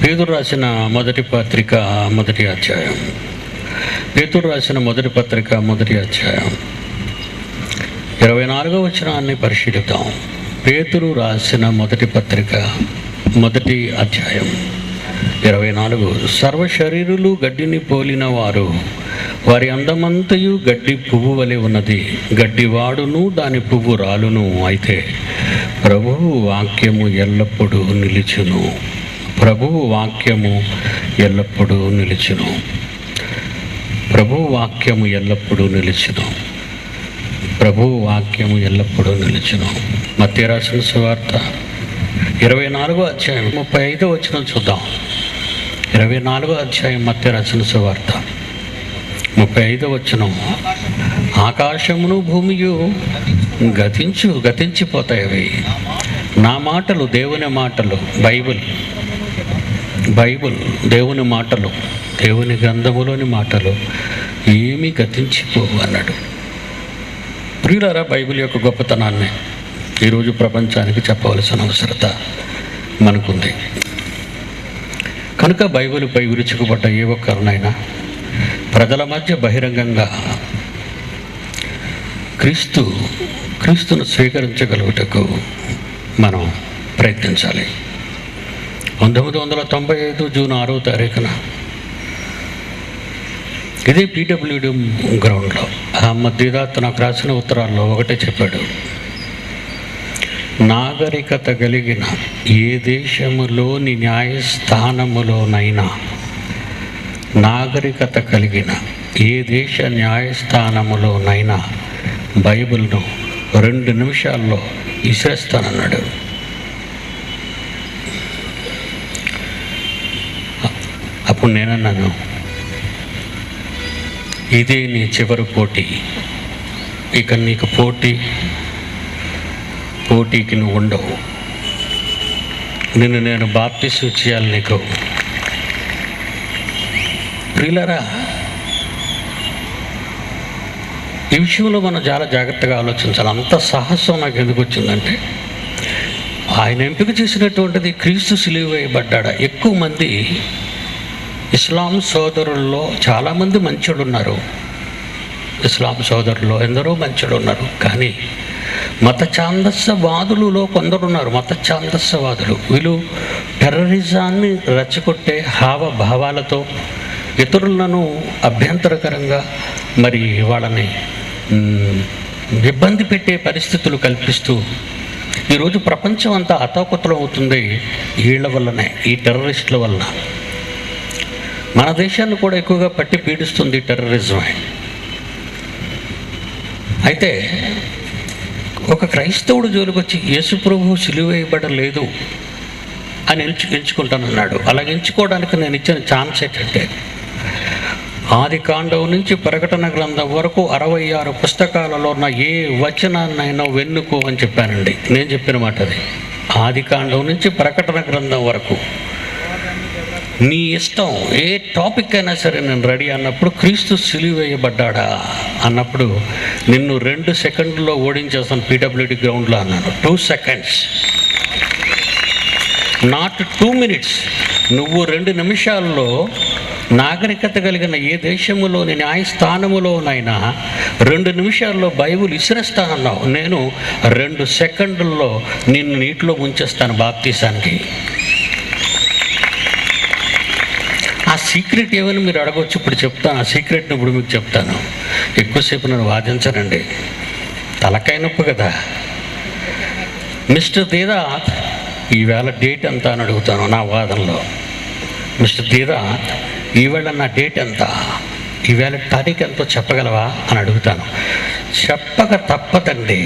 పేతురు రాసిన మొదటి పత్రిక మొదటి అధ్యాయం. పేతురు రాసిన మొదటి పత్రిక మొదటి అధ్యాయం 24వ వచనాన్ని పరిశీలిద్దాం. పేతురు రాసిన మొదటి పత్రిక మొదటి అధ్యాయం 24. సర్వ శరీరులు గడ్డిని పోలిన వారు, వారి అందమంతయు గడ్డి పువ్వు వలె ఉన్నది. గడ్డివాడును దాని పువ్వు రాలును, అయితే ప్రభువు వాక్యము ఎల్లప్పుడూ నిలుచును. ప్రభువు వాక్యము ఎల్లప్పుడూ నిలుచును. ప్రభువు వాక్యము ఎల్లప్పుడూ నిలుచును. ప్రభువు వాక్యము ఎల్లప్పుడూ నిలుచును. మత్తయి రాసిన సువార్త 24వ అధ్యాయం 35వ వచనం చూద్దాం. 24వ అధ్యాయం మత్తయి రాసిన సువార్త 35వ వచనం. ఆకాశమును భూమియు గతించిపోతాయి, నా మాటలు, దేవుని మాటలు, బైబిల్ దేవుని మాటలు, దేవుని గ్రంథములోని మాటలు ఏమీ గతించిపోవు అన్నాడు. ప్రియులారా, బైబిల్ యొక్క గొప్పతనాన్ని ఈరోజు ప్రపంచానికి చెప్పవలసిన అవసరత మనకుంది. కనుక బైబిల్పై విరుచుకుపడ్డ ఏ ఒక్కరినైనా ప్రజల మధ్య బహిరంగంగా క్రీస్తును స్వీకరించగలుగుటకు మనం ప్రయత్నించాలి. 1995 జూన్ 6వ తారీఖున ఇదే PWD గ్రౌండ్లో అహ్మద్ దీదాత్ నాకు రాసిన ఉత్తరాల్లో ఒకటే చెప్పాడు. నాగరికత కలిగిన ఏ దేశములోని న్యాయస్థానములోనైనా, నాగరికత కలిగిన ఏ దేశ న్యాయస్థానములోనైనా బైబిల్ను 2 నిమిషాల్లో విసిరేస్తానన్నాడు. అప్పుడు నేనన్నాను, ఇదే నీ చివరి పోటీ. ఇక నీకు పోటీకి నువ్వు ఉండవు. నేను బాప్టిసం చేయాలి నీకు. ప్రియులారా, ఈ విషయంలో మనం చాలా జాగ్రత్తగా ఆలోచించాలి. అంత సాహసం నాకు ఎందుకు వచ్చిందంటే, ఆయన ఎంపిక చేసినటువంటిది క్రీస్తు సిలువ వేయబడ్డాడా. ఎక్కువ మంది ఇస్లాం సోదరుల్లో చాలామంది మంచోళ్ళు ఉన్నారు. ఇస్లాం సోదరుల్లో ఎందరో మంచోళ్ళు ఉన్నారు. కానీ మత ఛాందస్యవాదులలో కొందరున్నారు. మత ఛాందస్యవాదులు వీళ్ళు టెర్రరిజాన్ని రెచ్చగొట్టే హావభావాలతో ఇతరులను అభ్యంతరకరంగా మరి వాళ్ళని ఇబ్బంది పెట్టే పరిస్థితులు కల్పిస్తూ ఈరోజు ప్రపంచం అంతా అతోకతలం అవుతుంది. వీళ్ళ వల్లనే, ఈ టెర్రరిస్టుల వలన. మన దేశాన్ని కూడా ఎక్కువగా పట్టి పీడిస్తుంది టెర్రరిజమే. అయితే ఒక క్రైస్తవుడు జోలికి వచ్చి యేసు ప్రభువు సిలువ వేయబడలేదు అని ఎంచుకుంటానన్నాడు. అలాగే ఎంచుకోవడానికి నేను ఇచ్చిన ఛాన్స్ ఏంటంటే, ఆది కాండం నుంచి ప్రకటన గ్రంథం వరకు 66 పుస్తకాలలో ఉన్న ఏ వచనాన్నైనా వెన్నుకో అని చెప్పానండి. నేను చెప్పిన మాట అది. ఆది కాండం నుంచి ప్రకటన గ్రంథం వరకు నీ ఇష్టం, ఏ టాపిక్ అయినా సరే నేను రెడీ అన్నప్పుడు, క్రీస్తు సిలువ వేయబడ్డాడా అన్నప్పుడు నిన్ను 2 సెకండ్లో ఓడించేస్తాను PWD గ్రౌండ్లో అన్నాను. 2 seconds, నాట్ 2 minutes. నువ్వు 2 నిమిషాల్లో నాగరికత కలిగిన ఏ దేశములోని న్యాయస్థానములోనైనా 2 నిమిషాల్లో బైబిల్ విసిరేస్తా అన్నావు. నేను 2 సెకండ్లలో నిన్ను నీటిలో ముంచేస్తాను బాప్తీసానికి. ఆ సీక్రెట్ ఏమని మీరు అడగవచ్చు. ఇప్పుడు చెప్తాను. ఆ సీక్రెట్ని ఇప్పుడు మీకు చెప్తాను. ఎక్కువసేపు నన్ను వాదించనండి, తలకాయ నొప్పి కదా. మిస్టర్ దీదాత్, ఈవేళ డేట్ ఎంత అని అడుగుతాను నా వాదనలో. మిస్టర్ దీదాత్, ఈవేళ నా డేట్ ఎంత, ఈవేళ తారీఖు ఎంతో చెప్పగలవా అని అడుగుతాను. చెప్పక తప్పదండి.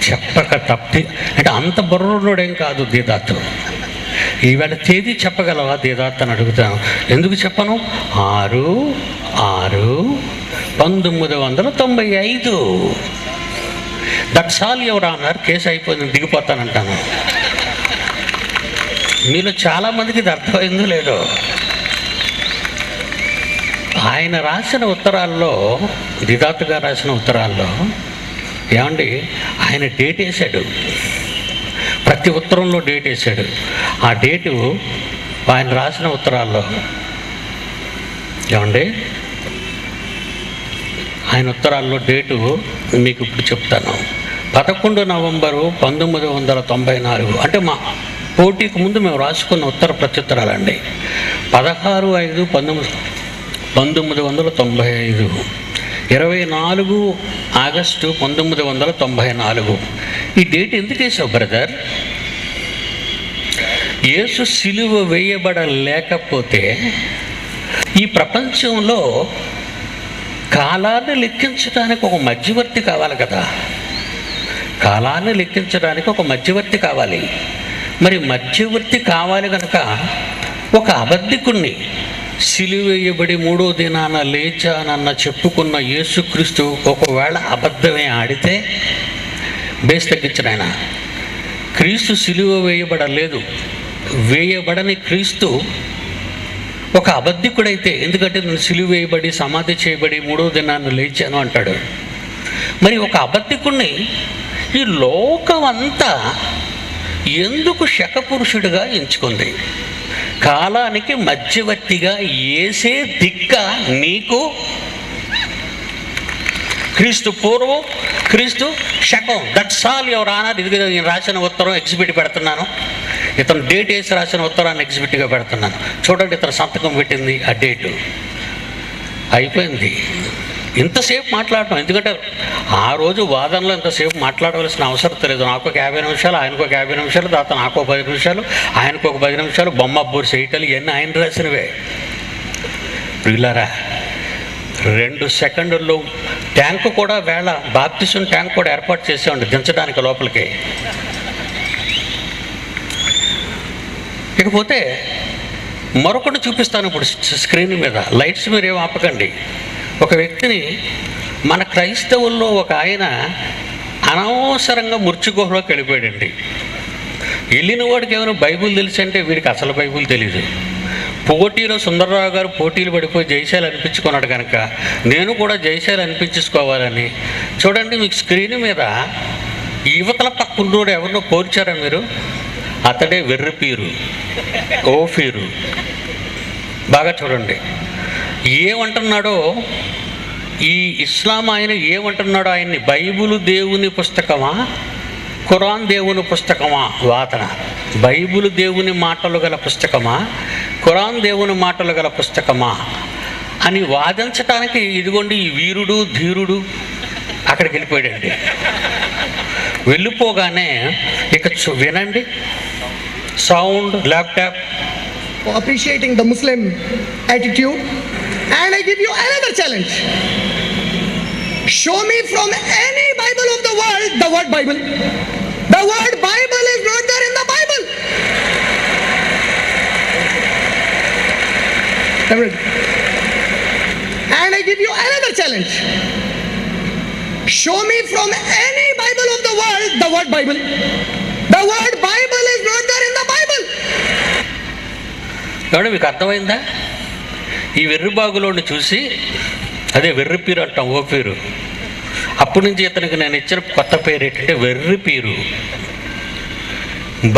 చెప్పక తప్పి అంటే అంత బుర్రోడేం కాదు దీదాత్. ఈవేళ తేదీ చెప్పగలవా దీదాత్ అని అడుగుతాను. ఎందుకు చెప్పను? 6/6/1995. That's all your honour. Case అయిపోయింది, దిగిపోతానంటాను. మీలో చాలామందికి ఇది అర్థమైందో లేదో. ఆయన రాసిన ఉత్తరాల్లో, దీదాత్ గారు రాసిన ఉత్తరాల్లో ఏమండి, ఆయన డేట్ వేశాడు. ప్రతి ఉత్తరంలో డేట్ వేశాడు. ఆ డేటు ఆయన రాసిన ఉత్తరాల్లో ఏమండి, ఆయన ఉత్తరాల్లో డేటు మీకు ఇప్పుడు చెప్తాను. 11 నవంబరు 1994, అంటే మా పోటీకి ముందు మేము రాసుకున్న ఉత్తర ప్రత్యుత్తరాలండి. 16/5/1995, 24 ఆగస్టు 1994. ఈ డేట్ ఎందుకు వేసావు బ్రదర్? యేసు సిలువ వేయబడలేకపోతే ఈ ప్రపంచంలో కాలాన్ని లెక్కించడానికి ఒక మధ్యవర్తి కావాలి కదా. కాలాన్ని లెక్కించడానికి ఒక మధ్యవర్తి కావాలి. మరి మధ్యవర్తి కావాలి కనుక ఒక అబద్ధికుణ్ణి, సిలువ వేయబడి 3వ దినాన లేచానన్న చెప్పుకున్న యేసుక్రీస్తు ఒకవేళ అబద్ధమే ఆడితే బేస్ తగ్గించిన ఆయన. క్రీస్తు సిలువ వేయబడలేదు. వేయబడని క్రీస్తు ఒక అబద్ధికుడైతే, ఎందుకంటే నేను సిలువ వేయబడి సమాధి చేయబడి 3వ దినాన్ని లేచాను అంటాడు. మరి ఒక అబద్ధికుణ్ణి ఈ లోకం అంతా ఎందుకు శకపురుషుడిగా ఎంచుకుంది? కాలానికి మధ్యవర్తిగా ఏసే దిక్క నీకు. క్రీస్తు పూర్వం, క్రీస్తు శకం. That's all your honour. ఇది నేను రాసిన ఉత్తరం ఎగ్జిబిట్ పెడుతున్నాను. ఇతను డేట్ వేసి రాసిన ఉత్తరాన్ని ఎగ్జిబిట్గా పెడుతున్నాను. చూడండి, ఇతను సంతకం పెట్టింది ఆ డేటు. అయిపోయింది. ఇంతసేపు మాట్లాడటం, ఎందుకంటే ఆ రోజు వాదనలో ఇంతసేపు మాట్లాడవలసిన అవసరం తెలియదు. నాకు ఒక 50 నిమిషాలు, ఆయనకు ఒక 50 నిమిషాలు, తర్వాత నాకు ఒక 10 నిమిషాలు, ఆయనకు ఒక 10 నిమిషాలు, బొమ్మ బూరి చేయటాలు, ఇవన్నీ ఆయన రాసినవే. ప్రియులారా, 2 సెకండుల్లో ట్యాంకు కూడా వేళ బాప్తిసం ట్యాంక్ కూడా ఏర్పాటు చేసేవాడి దించడానికి లోపలికి. ఇకపోతే మరొకటి చూపిస్తాను ఇప్పుడు స్క్రీన్ మీద. లైట్స్ మీరు ఏం ఆపకండి. ఒక వ్యక్తిని మన క్రైస్తవుల్లో ఒక ఆయన అనవసరంగా మృత్యుగుహలోకి వెళ్ళిపోయాడండి. వెళ్ళిన వాడికి ఏమైనా బైబుల్ తెలిసి అంటే వీడికి అసలు బైబుల్ తెలీదు. పోటీలో సుందరరావు గారు పోటీలు పడిపోయి జయశాలి అనిపించుకున్నాడు కనుక నేను కూడా జయశాలి అనిపించుకోవాలని. చూడండి, మీకు స్క్రీన్ మీద యువతల పక్కన్నోడు ఎవరినో పోల్చారా మీరు? అతడే వెర్రిపీరు, ఓఫీరు. బాగా చూడండి ఏమంటున్నాడో. ఈ ఇస్లాం ఆయన ఏమంటున్నాడో ఆయన్ని, బైబుల్ దేవుని పుస్తకమా, ఖురాన్ దేవుని పుస్తకమా వాదన. బైబుల్ దేవుని మాటలు గల పుస్తకమా, ఖురాన్ దేవుని మాటలు గల పుస్తకమా అని వాదించటానికి ఇదిగోండి ఈ వీరుడు ధీరుడు అక్కడికి వెళ్ళిపోయాడండి. వెళ్ళిపోగానే ఇక వినండి sound laptop. Appreciating the Muslim attitude, and I give you another challenge. Show me from any Bible of the world the word Bible. The word Bible is not there in the Bible. And I give you another challenge. Show me from any Bible of the world the word Bible. The word Bible is not there in the Bible. కాబట్టి మీకు అర్థమైందా? ఈ వెర్రిబాగులోని చూసి, అదే వెర్రిపీరు అంటాం, ఓ పేరు. అప్పటి నుంచి ఇతనికి నేను ఇచ్చిన కొత్త పేరు ఏంటంటే వెర్రిపీరు.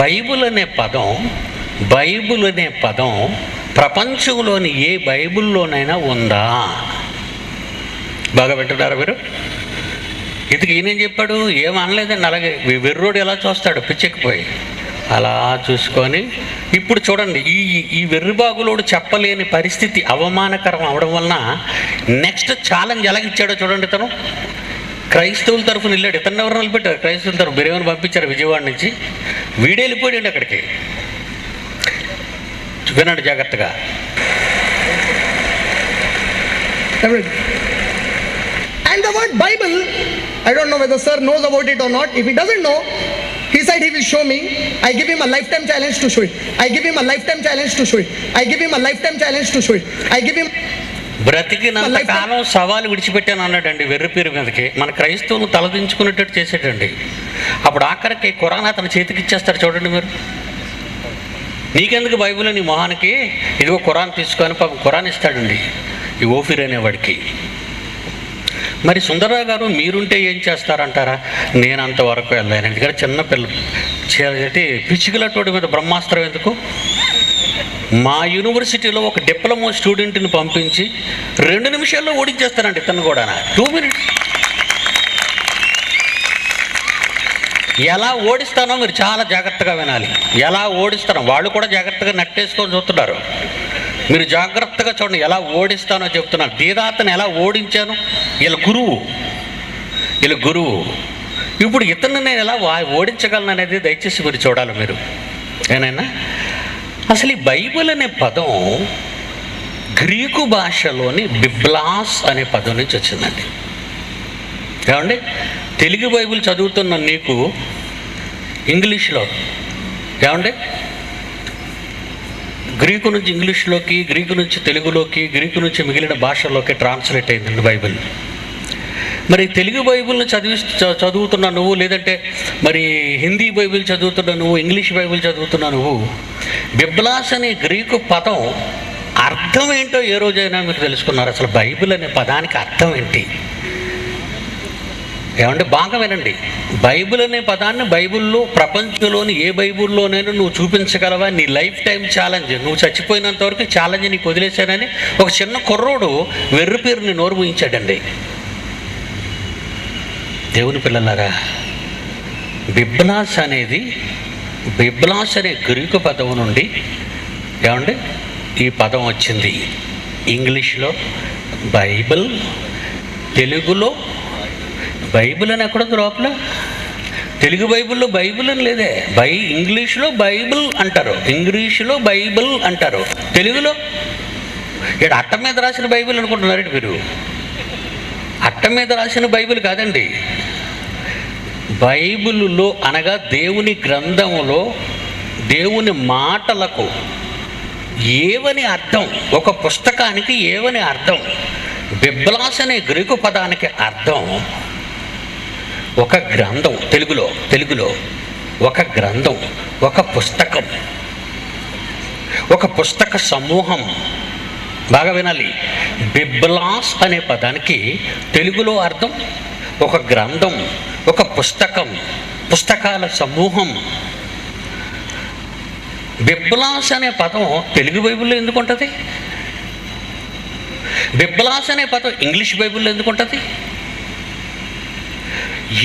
బైబుల్ అనే పదం ప్రపంచంలోని ఏ బైబుల్లోనైనా ఉందా? బాగా వింటున్నారా మీరు? ఇంతకు ఈయనేం చెప్పాడు? ఏమనలేదండి. అలాగే వెర్రోడు ఎలా చూస్తాడు పిచ్చెక్కిపోయి అలా చూసుకొని. ఇప్పుడు చూడండి, ఈ వెర్రిబాగులోడు చెప్పలేని పరిస్థితి అవమానకరం అవడం వలన నెక్స్ట్ ఛాలెంజ్ ఎలాగిచ్చాడో చూడండి. ఇతను క్రైస్తవుల తరఫున వెళ్ళాడు. ఇతను ఎవరు నిలబెట్టారు? క్రైస్తవుల తరఫు బిరేవని పంపించారు విజయవాడ నుంచి. వీడే వెళ్ళిపోయాడు అక్కడికి. వినండి జాగ్రత్తగా. And the word Bible, I don't know whether sir knows about it or not. If he doesn't know, he said he will show me. I give him a lifetime challenge to show it. I give him a lifetime challenge to show it. I give him a lifetime challenge to show it. I give him. బ్రతికినంత కాలం సవాలు విడిచిపెట్టాను అన్నాడండి వెర్రిపేరు మీదకి. మన క్రైస్తవులు తలదించుకునేటట్టు చేసేటండి. అప్పుడు ఆఖరికి ఖురాన్ అతని చేతికి ఇచ్చేస్తారు. చూడండి మీరు, నీకెందుకు బైబిల్ నీ మొహానికి, ఇదిగో ఖురాన్ తీసుకొని పాపం ఖురాన్ ఇస్తాడండి ఈ ఓఫీర్ అనేవాడికి. మరి సుందరరావు గారు మీరుంటే ఏం చేస్తారంటారా? నేను అంతవరకు వెళ్ళాను. ఎందుకంటే చిన్న పిల్ల పిచ్చికిలటోడి మీద బ్రహ్మాస్త్రం ఎందుకు? మా యూనివర్సిటీలో ఒక డిప్లొమా స్టూడెంట్ని పంపించి 2 నిమిషాల్లో ఓడించేస్తానండి ఇతను కూడా. 2 minutes. ఎలా ఓడిస్తానో మీరు చాలా జాగ్రత్తగా వినాలి. ఎలా ఓడిస్తానో వాళ్ళు కూడా జాగ్రత్తగా నట్టేసుకొని చూస్తున్నారు. మీరు జాగ్రత్తగా చూడండి, ఎలా ఓడిస్తానో చెప్తున్నాను. దీదాతను ఎలా ఓడించాను, వీళ్ళ గురువు. ఇప్పుడు ఇతన్ని నేను ఎలా ఓడించగలను అనేది దయచేసి మీరు చూడాలి మీరు. ఏనైనా అసలు ఈ బైబిల్ అనే పదం గ్రీకు భాషలోని బిబ్లాస్ అనే పదం నుంచి వచ్చిందండి. ఏమండి, తెలుగు బైబిల్ చదువుతున్న నీకు ఇంగ్లీష్లో ఏమండి గ్రీకు నుంచి ఇంగ్లీష్లోకి, గ్రీకు నుంచి తెలుగులోకి, గ్రీకు నుంచి మిగిలిన భాషల్లోకి ట్రాన్స్లేట్ అయిందండి బైబిల్. మరి తెలుగు బైబిల్ని చదువుతున్నా నువ్వు, లేదంటే మరి హిందీ బైబిల్ చదువుతున్నా నువ్వు, ఇంగ్లీష్ బైబిల్ చదువుతున్నా నువ్వు, బిబ్లాస్ అనే గ్రీకు పదం అర్థం ఏంటో ఏ రోజైనా మీరు తెలుసుకున్నారు? అసలు బైబిల్ అనే పదానికి అర్థం ఏంటి? ఏమంటే బాగా వినండి. బైబిల్ అనే పదాన్ని బైబిల్లో ప్రపంచంలోని ఏ బైబిల్లోనైనా నువ్వు చూపించగలవా? నీ లైఫ్ టైం ఛాలెంజ్. నువ్వు చచ్చిపోయినంత వరకు ఛాలెంజ్ నీకు వదిలేశానని ఒక చిన్న కుర్రోడు వెర్రి పేరుని నోరు ఊహించాడండి. దేవుని పిల్లలారా, బిబ్లాస్ అనే గ్రీకు పదం నుండి ఏమండి ఈ పదం వచ్చింది. ఇంగ్లీష్లో బైబిల్, తెలుగులో బైబిల్ అని ఎక్కడుంది లోపల? తెలుగు బైబిల్లో బైబిల్ అని లేదే. ఇంగ్లీష్లో బైబిల్ అంటారు, ఇంగ్లీష్లో బైబిల్ అంటారు, తెలుగులో ఇక్కడ అట్ట మీద రాసిన బైబిల్ అనుకుంటున్నారండి మీరు. అట్ట మీద రాసిన బైబిల్ కాదండి. బైబిల్లో అనగా దేవుని గ్రంథములో దేవుని మాటలకు ఏవని అర్థం, ఒక పుస్తకానికి ఏవని అర్థం. బిబ్లాస్ అనే గ్రీకు పదానికి అర్థం ఒక గ్రంథం. తెలుగులో ఒక గ్రంథం, ఒక పుస్తకం, ఒక పుస్తక సమూహం. బాగా వినాలి. బిబ్లాస్ అనే పదానికి తెలుగులో అర్థం ఒక గ్రంథం, ఒక పుస్తకం, పుస్తకాల సమూహం. బిబ్లాస్ అనే పదం తెలుగు బైబిల్లో ఎందుకు ఉంటుంది? బిబ్లాస్ అనే పదం ఇంగ్లీష్ బైబిల్లో ఎందుకు ఉంటుంది?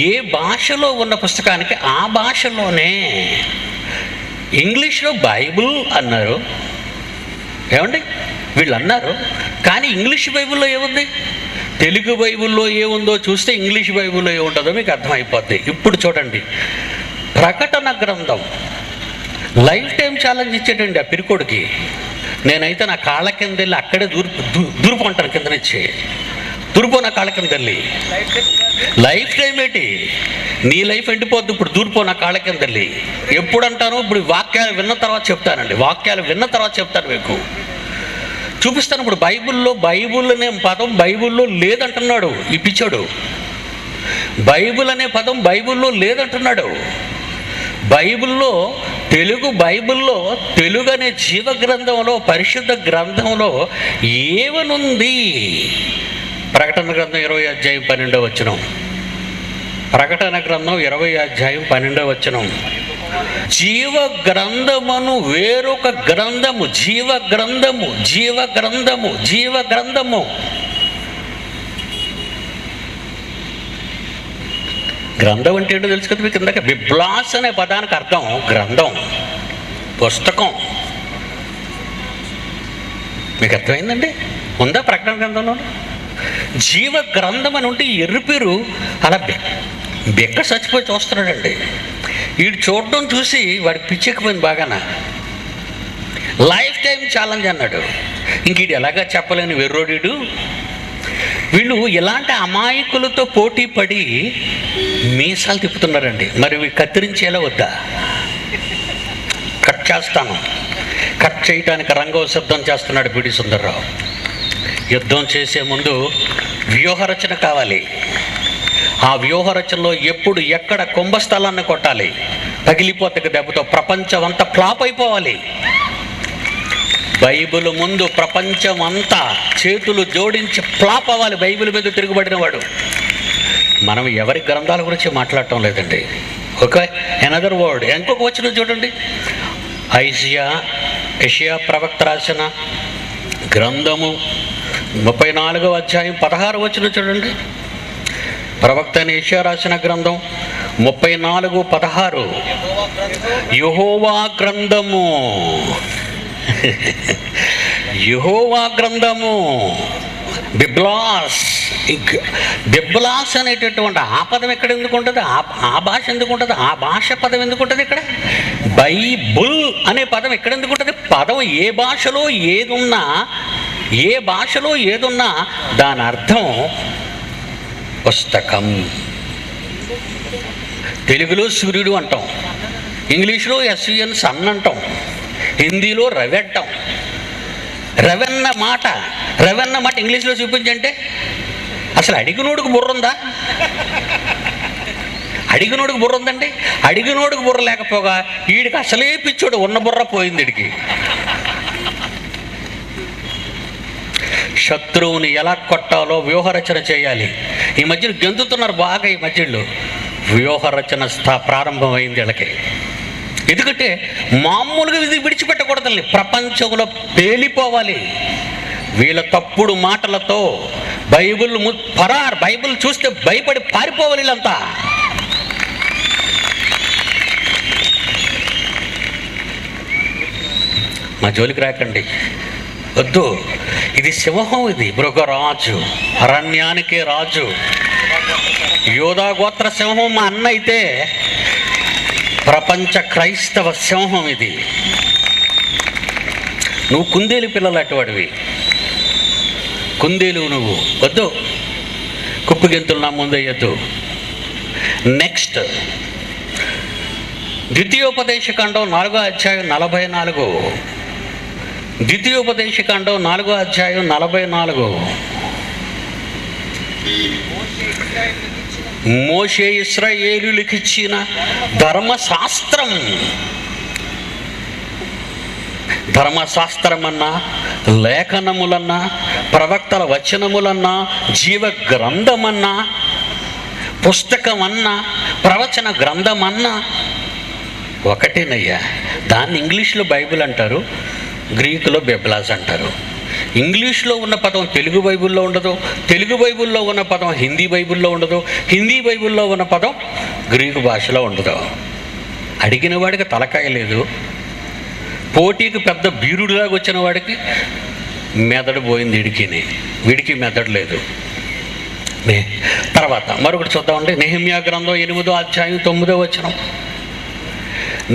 ఏ భాషలో ఉన్న పుస్తకానికి ఆ భాషలోనే. ఇంగ్లీష్లో బైబిల్ అన్నారు, ఏమండి వీళ్ళు అన్నారు, కానీ ఇంగ్లీష్ బైబిల్లో ఏముంది? తెలుగు బైబిల్లో ఏముందో చూస్తే ఇంగ్లీష్ బైబిల్లో ఏముంటుందో మీకు అర్థమైపోద్ది. ఇప్పుడు చూడండి, ప్రకటన గ్రంథం లైఫ్ టైం ఛాలెంజ్ ఇచ్చేటండి ఆ పిరికోడికి. నేనైతే నా కాళ్ళ కింద వెళ్ళి అక్కడే దూరుపు అంటాను, కింద నుంచి దూరిపో నా కాళ్ళ కింద వెళ్ళి. లైఫ్ టైం ఏంటి? నీ లైఫ్ ఎండిపోద్ది ఇప్పుడు, దూరిపో నా కాళ్ళ కింద వెళ్ళి. ఎప్పుడు అంటాను? ఇప్పుడు వాక్యాలు విన్న తర్వాత చెప్తానండి. వాక్యాలు విన్న తర్వాత చెప్తాను, మీకు చూపిస్తాను. ఇప్పుడు బైబిల్ అనే పదం బైబిల్లో లేదంటున్నాడు ఈ పిచ్చోడు. బైబిల్ అనే పదం బైబిల్లో లేదంటున్నాడు. బైబిల్లో తెలుగు అనే జీవ గ్రంథంలో, పరిశుద్ధ గ్రంథంలో ఏమనుంది? ప్రకటన గ్రంథం 20వ అధ్యాయం 12వ వచనం. ప్రకటన గ్రంథం 20వ అధ్యాయం 12వ వచనం. జీవ గ్రంథమును వేరొక గ్రంథము, జీవ గ్రంథము, జీవ గ్రంథము, జీవ గ్రంథము. గ్రంథం అంటే ఏంటో తెలుసు కదా మీకు. ఇందాక బిబ్లాస్ అనే పదానికి అర్థం గ్రంథం, పుస్తకం. మీకు అర్థమైందండి? ఉందా ప్రకటన గ్రంథంలో? జీవ గ్రంథం అని ఉంటే ఎర్రి పేరు అలా బెక్క చచ్చిపోయి చూస్తున్నాడండి. వీడు చూడడం చూసి వాడికి పిచ్చెక్కిపోయింది బాగాన. లైఫ్ టైం ఛాలెంజ్ అన్నాడు. ఇంక వీడు ఎలాగా చెప్పలేని వెర్రోడీడు. వీళ్ళు ఇలాంటి అమాయకులతో పోటీ పడి మీసాలు తిప్పుతున్నారండి. మరి కత్తిరించేలా వద్దా? కట్ చేస్తాను. కట్ చేయటానికి రంగో సిద్ధం చేస్తున్నాడు పిడి సుందర్రావు. యుద్ధం చేసే ముందు వ్యూహరచన కావాలి. ఆ వ్యూహరచనలో ఎప్పుడు ఎక్కడ కుంభస్థలాన్ని కొట్టాలి, పగిలిపోతే దెబ్బతో ప్రపంచం అంతా ఫ్లాప్ అయిపోవాలి. బైబిల్ ముందు ప్రపంచం అంతా చేతులు జోడించి ఫ్లాప్ అవ్వాలి. బైబిల్ మీద తిరుగుబడిన వాడు. మనం ఎవరి గ్రంథాల గురించి మాట్లాడటం లేదండి. Okay, another word. ఇంకొక వచనం చూడండి, యెషయా ప్రవక్త రాసిన గ్రంథము 34వ అధ్యాయం 16 వచనం చూడండి. ప్రవక్త అయిన యెషయా రాసిన గ్రంథం 34:16. యెహోవా గ్రంథము, యెహోవా గ్రంథము, బిబ్లాస్. బిబ్లాస్ అనేటటువంటి ఆ పదం ఎక్కడ ఎందుకు ఉంటుంది? ఆ భాష ఎందుకు ఉంటుంది? ఆ భాష పదం ఎందుకు ఉంటుంది ఇక్కడ? బైబుల్ అనే పదం ఎక్కడ ఎందుకు ఉంటుంది? పదం ఏ భాషలో ఏదున్నా దాని అర్థం పుస్తకం. తెలుగులో సూర్యుడు అంటాం, ఇంగ్లీష్లో SUN సన్ అంటాం, హిందీలో రవి అంటాం. రవెన్న మాట ఇంగ్లీష్లో చూపించంటే అసలు అడిగినోడికి బుర్ర ఉందా? అడిగినోడికి బుర్ర ఉందండి. అడిగినోడికి బుర్ర లేకపోగా వీడికి అసలే పిచ్చోడు, ఉన్న బుర్ర పోయింది వీడికి. శత్రువుని ఎలా కొట్టాలో వ్యూహరచన చేయాలి. ఈ మధ్యలో గెంతుతున్నారు బాగా. ఈ మధ్యలో వ్యూహరచన ప్రారంభమైంది వీళ్ళకి. ఎందుకంటే మామూలుగా ఇది విడిచిపెట్టకూడదండి, ప్రపంచంలో పేలిపోవాలి. వీళ్ళ తప్పుడు మాటలతో బైబిల్ చూస్తే భయపడి పారిపోవాలి వీళ్ళంతా. మా జోలికి రాకండి, వద్దు. ఇది సింహం, ఇది మృగరాజు, అరణ్యానికే రాజు, యోధా గోత్ర సింహం మా అన్న అయితే ప్రపంచ క్రైస్తవ సింహం ఇది. నువ్వు కుందేలు పిల్లలు అటువాడివి, కుందేలు నువ్వు, వద్దు. కుప్పిగెంతులు నా ముందయ్యద్దు. నెక్స్ట్ ద్వితీయోపదేశకాండం 4వ అధ్యాయం 44. ద్వితీయోపదేశకాండం 4వ అధ్యాయం 44. మోషే ఇశ్రాయేలులకు ఇచ్చిన ధర్మశాస్త్రమన్నా, లేఖనములన్నా, ప్రవక్తల వచనములన్నా, జీవ గ్రంథమన్నా, పుస్తకమన్నా, ప్రవచన గ్రంథమన్నా ఒకటేనయ్యా. దాన్ని ఇంగ్లీష్లో బైబిల్ అంటారు, గ్రీకులో బిబ్లాస్ అంటారు. ఇంగ్లీష్లో ఉన్న పదం తెలుగు బైబిల్లో ఉండదు, తెలుగు బైబిల్లో ఉన్న పదం హిందీ బైబిల్లో ఉండదు, హిందీ బైబిల్లో ఉన్న పదం గ్రీకు భాషలో ఉండదు. అడిగిన వాడికి తలకాయ లేదు, పోటీకి పెద్ద బీరుడులాగా వచ్చిన వాడికి మెదడు పోయింది. వీడికి మెదడు లేదు. తర్వాత మరొకటి చూద్దామండి. నెహెమ్యా గ్రంథం 8వ అధ్యాయం 9వ వచనం.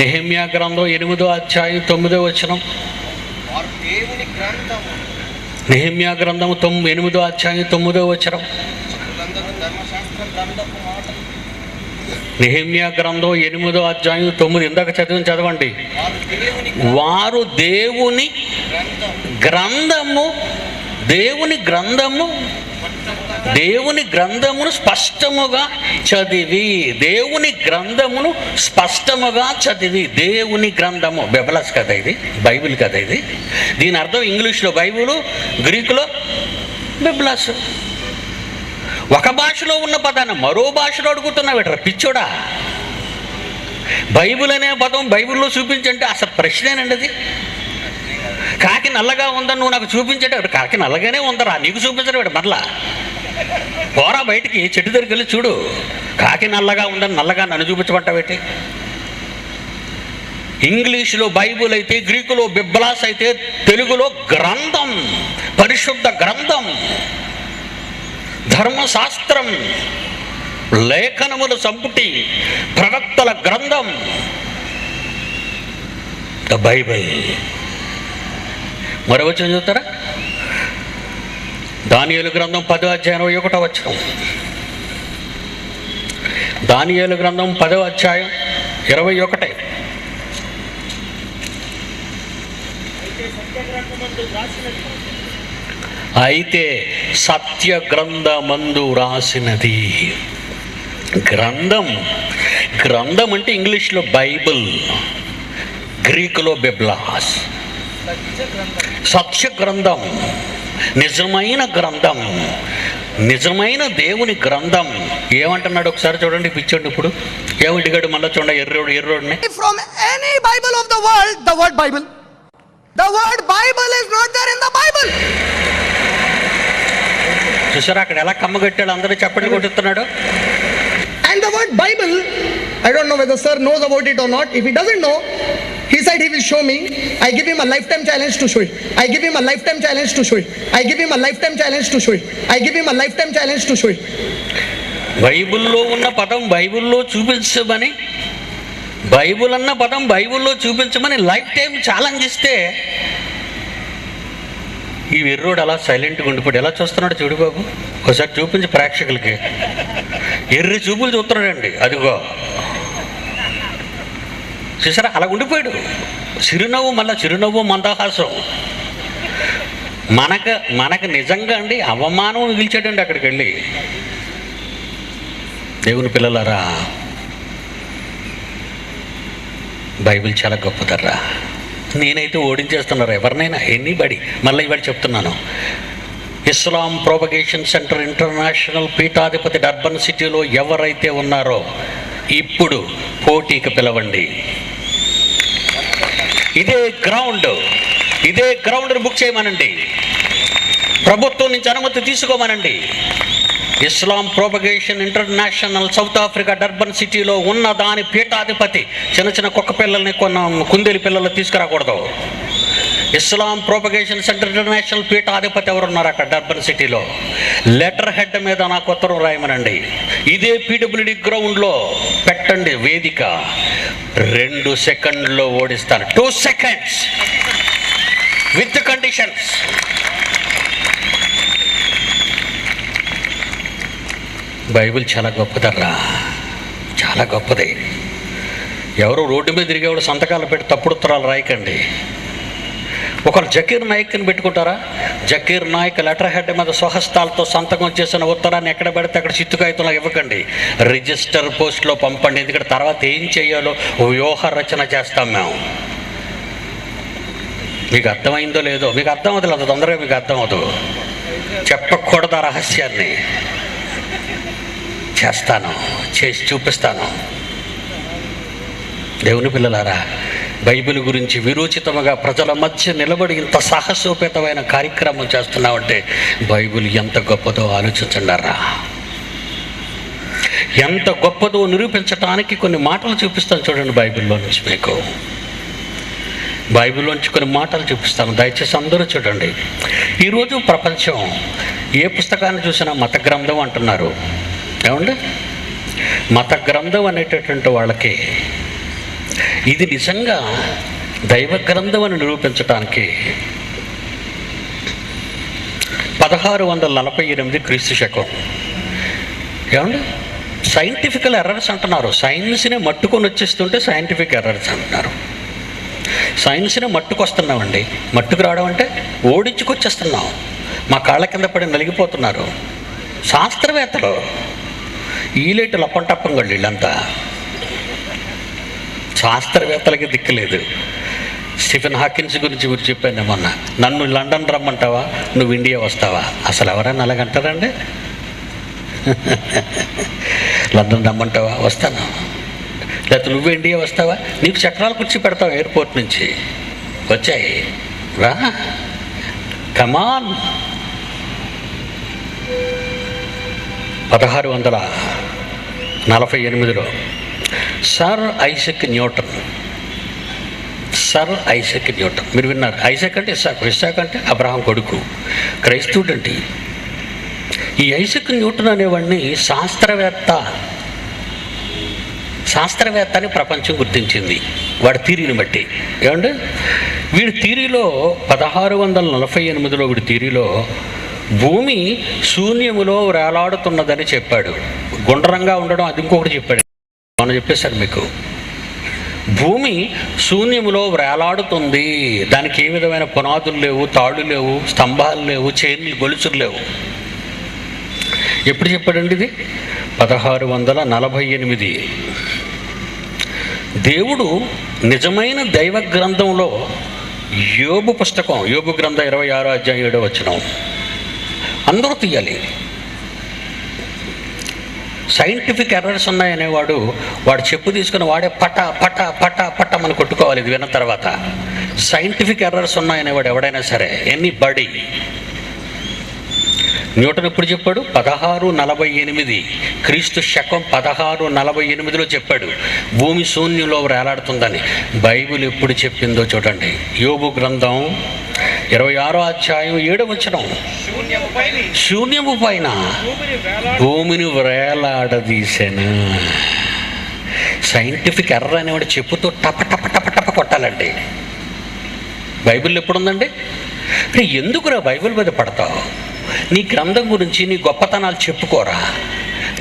నెహెమ్యా గ్రంథం 8వ అధ్యాయం 9వ వచనం. నెహెమ్యా గ్రంథం 8వ అధ్యాయం 9వ వచనం. నెహెమ్యా గ్రంథం 8వ అధ్యాయం 9. ఇందాక చదవండి. వారు దేవుని గ్రంథమును స్పష్టముగా చదివి, దేవుని గ్రంథము బైబిల్స్ కదా ఇది, బైబిల్ కదా ఇది. దీని అర్థం ఇంగ్లీష్లో బైబిల్, గ్రీకులో బిబ్లాస్. ఒక భాషలో ఉన్న పదాన్ని మరో భాషలో అడుగుతున్నావు ఎట్రా పిచ్చోడా? బైబిల్ అనే పదం బైబిల్లో చూపించంటే అసలు ప్రశ్నేనండి అది. కాకి నల్లగా ఉందని నువ్వు నాకు చూపించేట, కాకి నల్లగానే ఉందరా, నీకు చూపించడం వాడు మరలా. పోరా బయటికి, చెట్టు దగ్గరికి వెళ్ళి చూడు, కాకి నల్లగా ఉందని నల్లగా నన్ను చూపించమంటావేటి? ఇంగ్లీషులో బైబుల్ అయితే, గ్రీకులో బిబ్లాస్ అయితే, తెలుగులో గ్రంథం, పరిశుద్ధ గ్రంథం, ధర్మశాస్త్రం, లేఖనముల సంపుటి, ప్రవక్తల గ్రంథం, ద బైబిల్. మరో వచనం చూస్తారా? దానియేలు గ్రంథం 10వ అధ్యాయం 21వ వచనం. దానియేలు గ్రంథం 10వ అధ్యాయం 21. అయితే సత్య గ్రంథమందు రాసినది. గ్రంథం అంటే ఇంగ్లీష్లో బైబిల్, గ్రీకులో బిబ్లాస్. సత్య గ్రంథం, నిజమైన గ్రంథం, నిజమైన దేవుని గ్రంథం ఏమంటున్నాడు ఒకసారి చూడండి, పిచ్చోండి. ఇప్పుడు ఏమడిగాడు మళ్ళీ చూడండి, ఎర్రోడిని. From any Bible of the world, the word Bible. The word Bible is not there in the Bible. చూసారా అక్కడ ఎలా కమ్మగట్టాడు, అందరూ చప్పట్లు కొట్టుతున్నాడు. And the word Bible, I don't know whether sir knows about it or not. If he doesn't know, he said he will show me. I give him a lifetime challenge to show it. I give him a lifetime challenge to show it. I give him a lifetime challenge to show it. I give him a lifetime challenge to show it. బైబిల్లో ఉన్న పదం బైబిల్లో చూపించమని, Bible అన్న పదం బైబిల్లో చూపించమని life time challenge ఇస్తే ఈ వెర్రోడు అలా సైలెంట్గా ఉండిపోయాడు. ఎలా చూస్తున్నాడు చూడు బాబు, ఒకసారి చూపించి ప్రేక్షకులకి. ఎర్రి చూపులు చూస్తున్నాడండి, అదిగో చూసారా అలా ఉండిపోయాడు. చిరునవ్వు, మళ్ళీ చిరునవ్వు, మందహాసం. మనకు నిజంగా అండి అవమానం మిగిల్చాడండి అక్కడికి వెళ్ళి. దేవుని పిల్లలారా, బైబిల్ చాలా గొప్పదర్రా. నేనైతే ఓడించేస్తున్నారా ఎవరినైనా, ఎనీబడి. మళ్ళీ ఇవాళ చెప్తున్నాను, ఇస్లాం ప్రొపగేషన్ సెంటర్ ఇంటర్నేషనల్ పీఠాధిపతి డర్బన్ సిటీలో ఎవరైతే ఉన్నారో ఇప్పుడు పోటీకి పిలవండి. ఇదే గ్రౌండ్ బుక్ చేయమనండి, ప్రభుత్వం నుంచి అనుమతి తీసుకోమనండి. Islam propagation international South Africa Durban సిటీలో ఉన్న దాని పీఠాధిపతి చిన్న కుక్క పిల్లల్ని, కుందేలు పిల్లలు తీసుకురాకూడదు. ఇస్లాం ప్రొపగేషన్ సెంటర్ ఇంటర్నేషనల్ పీఠాధిపతి ఎవరున్నారు అక్కడ డర్బన్ సిటీలో, లెటర్ హెడ్ మీద నాకు ఉత్తరం రాయమనండి. ఇదే పీడబ్ల్యూడి గ్రౌండ్లో పెట్టండి వేదిక. 2 సెకండ్లో ఓడిస్తాను. 2 seconds విత్ కండిషన్స్. బైబిల్ చాలా గొప్పదర్రా, చాలా గొప్పది. ఎవరు రోడ్డు మీద తిరిగేవాడు సంతకాలు పెట్టి తప్పుడు ఉత్తరాలు రాయకండి. ఒకరు జకీర్ నాయక్ని పెట్టుకుంటారా? జకీర్ నాయక్ లెటర్ హెడ్ మీద స్వహస్తాలతో సంతకం చేసిన ఉత్తరాన్ని ఎక్కడ పెడితే అక్కడ చిత్తు కాగితంలో ఇవ్వకండి, రిజిస్టర్ పోస్ట్లో పంపండి. ఎందుకంటే తర్వాత ఏం చేయాలో వ్యూహ రచన చేస్తాం మేము. మీకు అర్థమైందో లేదో, మీకు అర్థం అవుతుంది, అంత తొందరగా మీకు అర్థం అవుతుంది. చెప్పకూడదు ఆ రహస్యాన్ని, చేస్తాను, చేసి చూపిస్తాను. దేవుని పిల్లలారా, బైబిల్ గురించి విరోచితముగా ప్రజల మధ్య నిలబడి ఇంత సాహసోపేతమైన కార్యక్రమం చేస్తున్నామంటే బైబిల్ ఎంత గొప్పదో ఆలోచించండారా. ఎంత గొప్పదో నిరూపించడానికి కొన్ని మాటలు చూపిస్తాను చూడండి బైబిల్లో నుంచి. మీకు బైబిల్లోంచి కొన్ని మాటలు చూపిస్తాను, దయచేసి అందరూ చూడండి. ఈరోజు ప్రపంచం ఏ పుస్తకాన్ని చూసినా మత గ్రంథం అంటున్నారు. ఏమండి, మత గ్రంథం అనేటటువంటి వాళ్ళకి ఇది నిజంగా దైవ గ్రంథం అని నిరూపించడానికి 1648 క్రీస్తు శకం. ఏమండి, సైంటిఫికల్ ఎర్రర్స్ అంటున్నారు. సైన్స్ని మట్టుకొని వచ్చేస్తుంటే సైంటిఫిక్ ఎర్రర్స్ అంటున్నారు. సైన్స్ని మట్టుకొస్తున్నామండి. మట్టుకు రావడం అంటే ఓడించుకొచ్చేస్తున్నాం. మా కాళ్ళ కింద పడి నలిగిపోతున్నారు శాస్త్రవేత్తలు. ఈలేటి లప్పంటప్పంగళ్ళు వీళ్ళంతా. శాస్త్రవేత్తలకి దిక్కులేదు. స్టీఫెన్ హాకిన్స్ గురించి మీరు చెప్పాను మొన్న. నన్ను లండన్ రమ్మంటావా, నువ్వు ఇండియా వస్తావా? అసలు ఎవరైనా అలాగంటారండి? లండన్ రమ్మంటావా, వస్తాను. లేకపోతే నువ్వు ఇండియా వస్తావా, నీకు చక్రాలు కుర్చీ పెడతావు ఎయిర్పోర్ట్ నుంచి. వచ్చాయి రా, కమాన్. 1648లో సర్ ఐజక్ న్యూటన్. మీరు విన్నారు, ఐజక్ అంటే ఇస్సాక్ అంటే అబ్రహాం కొడుకు, క్రైస్తవుడు అంటే. ఈ ఐజక్ న్యూటన్ అనేవాడిని శాస్త్రవేత్త అని ప్రపంచం గుర్తించింది వాడి థియరీని బట్టి. ఏమంటే వీడి థియరీలో 1648లో వీడి థియరీలో భూమి శూన్యములో వేలాడుతున్నదని చెప్పాడు. గుండ్రంగా ఉండడం అది ఇంకొకటి చెప్పాడు. మనం చెప్పేశారు మీకు, భూమి శూన్యములో వేలాడుతుంది, దానికి ఏ విధమైన పునాదులు లేవు, తాళ్ళు లేవు, స్తంభాలు లేవు, చైన్లు, గొలుసులు లేవు. ఎప్పుడు చెప్పాడండి ఇది? 1648. దేవుడు నిజమైన దైవ గ్రంథంలో యోబు పుస్తకం, యోబు గ్రంథం 26 అధ్యాయం 7వ వచనం అందరూ తీయాలి. సైంటిఫిక్ ఎర్రర్స్ ఉన్నాయనేవాడు వాడు చెప్పు తీసుకుని వాడే పట పట పట పట మనం కొట్టుకోవాలి ఇది విన్న తర్వాత. సైంటిఫిక్ ఎర్రర్స్ ఉన్నాయనేవాడు ఎవడైనా సరే, ఎనీ బడీ. న్యూటన్ ఎప్పుడు చెప్పాడు? 1648, క్రీస్తు శకం 1648లో చెప్పాడు భూమి శూన్యంలో వేలాడుతుందని. బైబిల్ ఎప్పుడు చెప్పిందో చూడండి. యోబు గ్రంథం 26వ అధ్యాయం 7వ వచనం, శూన్యము పైన భూమిని వేలాడదీశాను. సైంటిఫిక్ ఎర్రర్ అనేవాడు చెప్పుతో టప టప టప టప కొట్టాలండి. బైబిల్ ఎప్పుడుందండి? ఎందుకురా బైబిల్ మీద పడతావు? నీ గ్రంథం గురించి నీ గొప్పతనాలు చెప్పుకోరా.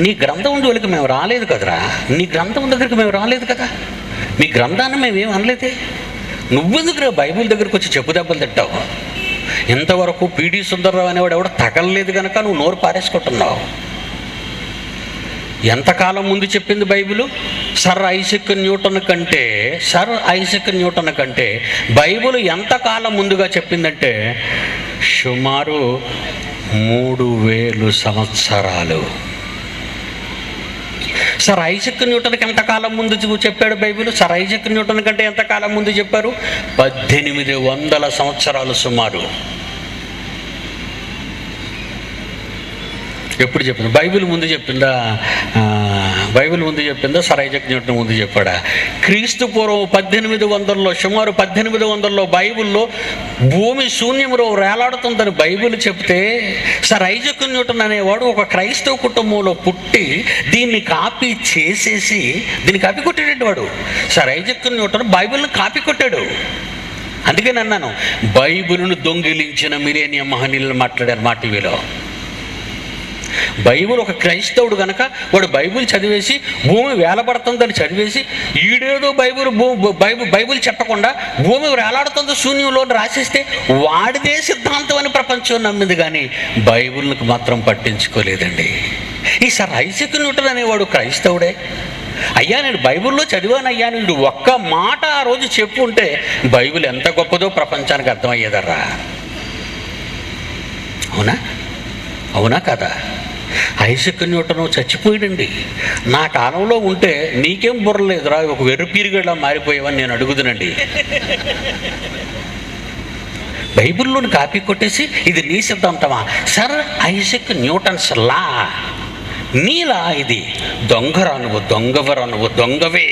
నీ గ్రంథం దగ్గరికి మేము రాలేదు కదరా, నీ గ్రంథం దగ్గరికి మేము రాలేదు కదా, మీ గ్రంథాన్ని మేమేం అనలేదే. నువ్వెందుకురా బైబిల్ దగ్గరికి వచ్చి చెప్పు దెబ్బలు తిట్టావు? ఇంతవరకు పిడి సుందర్రావు అనేవాడు ఎవడో తగలలేదు కనుక నువ్వు నోరు పారేసుకుంటున్నావు. ఎంతకాలం ముందు చెప్పింది బైబిల్? సర్ ఐజక్ న్యూటన్ కంటే బైబిల్ ఎంతకాలం ముందుగా చెప్పిందంటే సుమారు 3000 సంవత్సరాలు. సర్ ఐజక్ న్యూటన్కి ఎంతకాలం ముందు చెప్పాడు బైబిల్? సర్ ఐజక్ న్యూటన్ కంటే ఎంతకాలం ముందు చెప్పారు? 1800 సంవత్సరాలు సుమారు. ఎప్పుడు చెప్పింది? బైబిల్ ముందు చెప్పిందా? సర్ ఐజక్ న్యూటన్ ముందు చెప్పాడా? క్రీస్తు పూర్వం 1800లో, సుమారు 1800లో బైబిల్లో భూమి శూన్యంలో వేలాడుతుందని బైబిల్ చెప్తే సర్ ఐజక్ న్యూటన్ అనేవాడు ఒక క్రైస్తవ కుటుంబంలో పుట్టి దీన్ని కాపీ చేసేసి దీన్ని కాపీ కొట్టాడు వాడు. సర్ ఐజక్ న్యూటన్ బైబిల్ని కాపీ కొట్టాడు. అందుకే అన్నాను, బైబిల్ను దొంగిలించిన మిలేనియం మహనీయులను మాట్లాడారు మా టీవీలో. బైబిల్ ఒక క్రైస్తవుడు కనుక వాడు బైబిల్ చదివేసి భూమి వేలబడుతుందని చదివేసి ఈడేదో బైబిల్ చెప్పకుండా భూమి వేలాడుతుందో శూన్యంలో రాసేస్తే వాడిదే సిద్ధాంతం అని ప్రపంచం నమ్మింది, కానీ బైబిల్కి మాత్రం పట్టించుకోలేదండి. ఈ సర్ ఐజక్ న్యూటన్ అనేవాడు క్రైస్తవుడే. అయ్యా నేను బైబిల్లో చదివానయ్యా, నువ్వు ఒక్క మాట ఆ రోజు చెప్పు ఉంటే బైబిల్ ఎంత గొప్పదో ప్రపంచానికి అర్థమయ్యేదర్రా. అవునా కదా? ఐజక్ న్యూటన్ చచ్చిపోయాడండి. నా కాలంలో ఉంటే నీకేం బుర్రలేదురా, ఒక వెర్రి పీరుగడ్లా మారిపోయావని నేను అడుగుదునండి. బైబిల్లోని కాపీ కొట్టేసి ఇది నీ సిద్ధాంతమా? సర్ ఐజక్ న్యూటన్స్ లా, నీలా ఇది. దొంగరా నువ్వు, దొంగవే.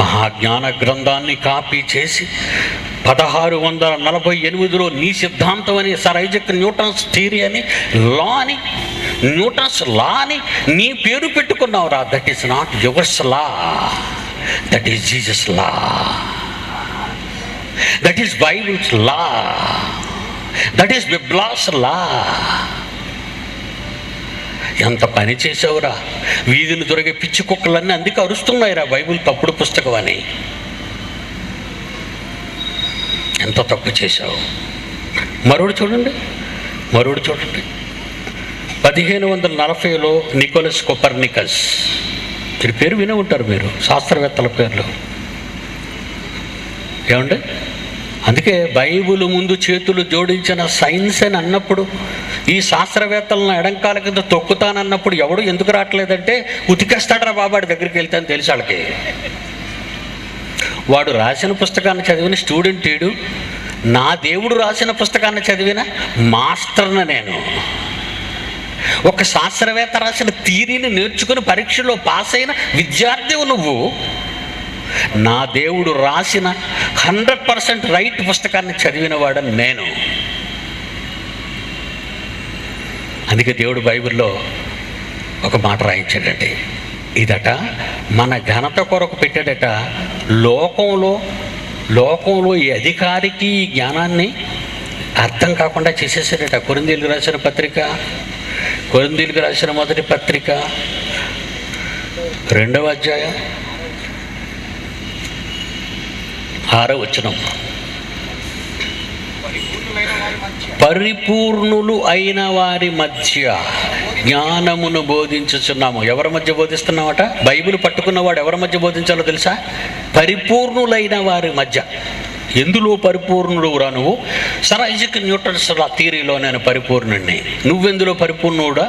మహాజ్ఞాన గ్రంథాన్ని కాపీ చేసి 1648లో నీ సిద్ధాంతం అని, సర్ ఐజక్ న్యూటన్స్ థియరీ అని, న్యూటన్స్ లా అని నీ పేరు పెట్టుకున్నావురా. That is not yours law, that is Jesus law, that is Bible's law, that is Bible's law. ఎంత పని చేసావురా! వీధిని దొరికే పిచ్చి కుక్కలన్నీ అందుకే అరుస్తున్నాయిరా బైబిల్ తప్పుడు పుస్తకం అని. ఎంత తప్పు చేశావు. మరోడు చూడండి 1540లో నికోలస్ కోపర్నికస్, వీరి పేరు వినే ఉంటారు మీరు, శాస్త్రవేత్తల పేర్లు. ఏమండి? అందుకే బైబిల్ ముందు చేతులు జోడించిన సైన్స్ అని అన్నప్పుడు, ఈ శాస్త్రవేత్తలను ఎడంకాల కింద తొక్కుతానన్నప్పుడు ఎవడు ఎందుకు రావట్లేదంటే ఉతికేస్తాడరా బాబాడి దగ్గరికి వెళ్తే అని తెలిసి వాళ్ళకి. వాడు రాసిన పుస్తకాన్ని చదివిన స్టూడెంట్ ఏడు, నా దేవుడు రాసిన పుస్తకాన్ని చదివిన మాస్టర్ని నేను. ఒక శాస్త్రవేత్త రాసిన థియరీని నేర్చుకుని పరీక్షలో పాస్ అయిన విద్యార్థివు నువ్వు. నా దేవుడు రాసిన 100% రైట్ పుస్తకాన్ని చదివిన వాడని నేను. అందుకే దేవుడు బైబిల్లో ఒక మాట రాయించాడండి. ఇదట మన ఘనత కొరకు పెట్టాడట. లోకంలో ఈ అధికారికి ఈ జ్ఞానాన్ని అర్థం కాకుండా చేసేసాడట. కొరింథీయులకు రాసిన మొదటి పత్రిక 2వ అధ్యాయం 6వ వచనం, పరిపూర్ణులు అయిన వారి మధ్య జ్ఞానమును బోధించుచున్నాము. ఎవరి మధ్య బోధిస్తున్నామట? బైబిల్ పట్టుకున్నవాడు ఎవరి మధ్య బోధించాలో తెలుసా? పరిపూర్ణులైన వారి మధ్య. ఎందులో పరిపూర్ణుడురా నువ్వు? సర్ ఐజక్ న్యూటన్స్ థియరీలో నేను పరిపూర్ణుడిని, నువ్వెందులో పరిపూర్ణుడా?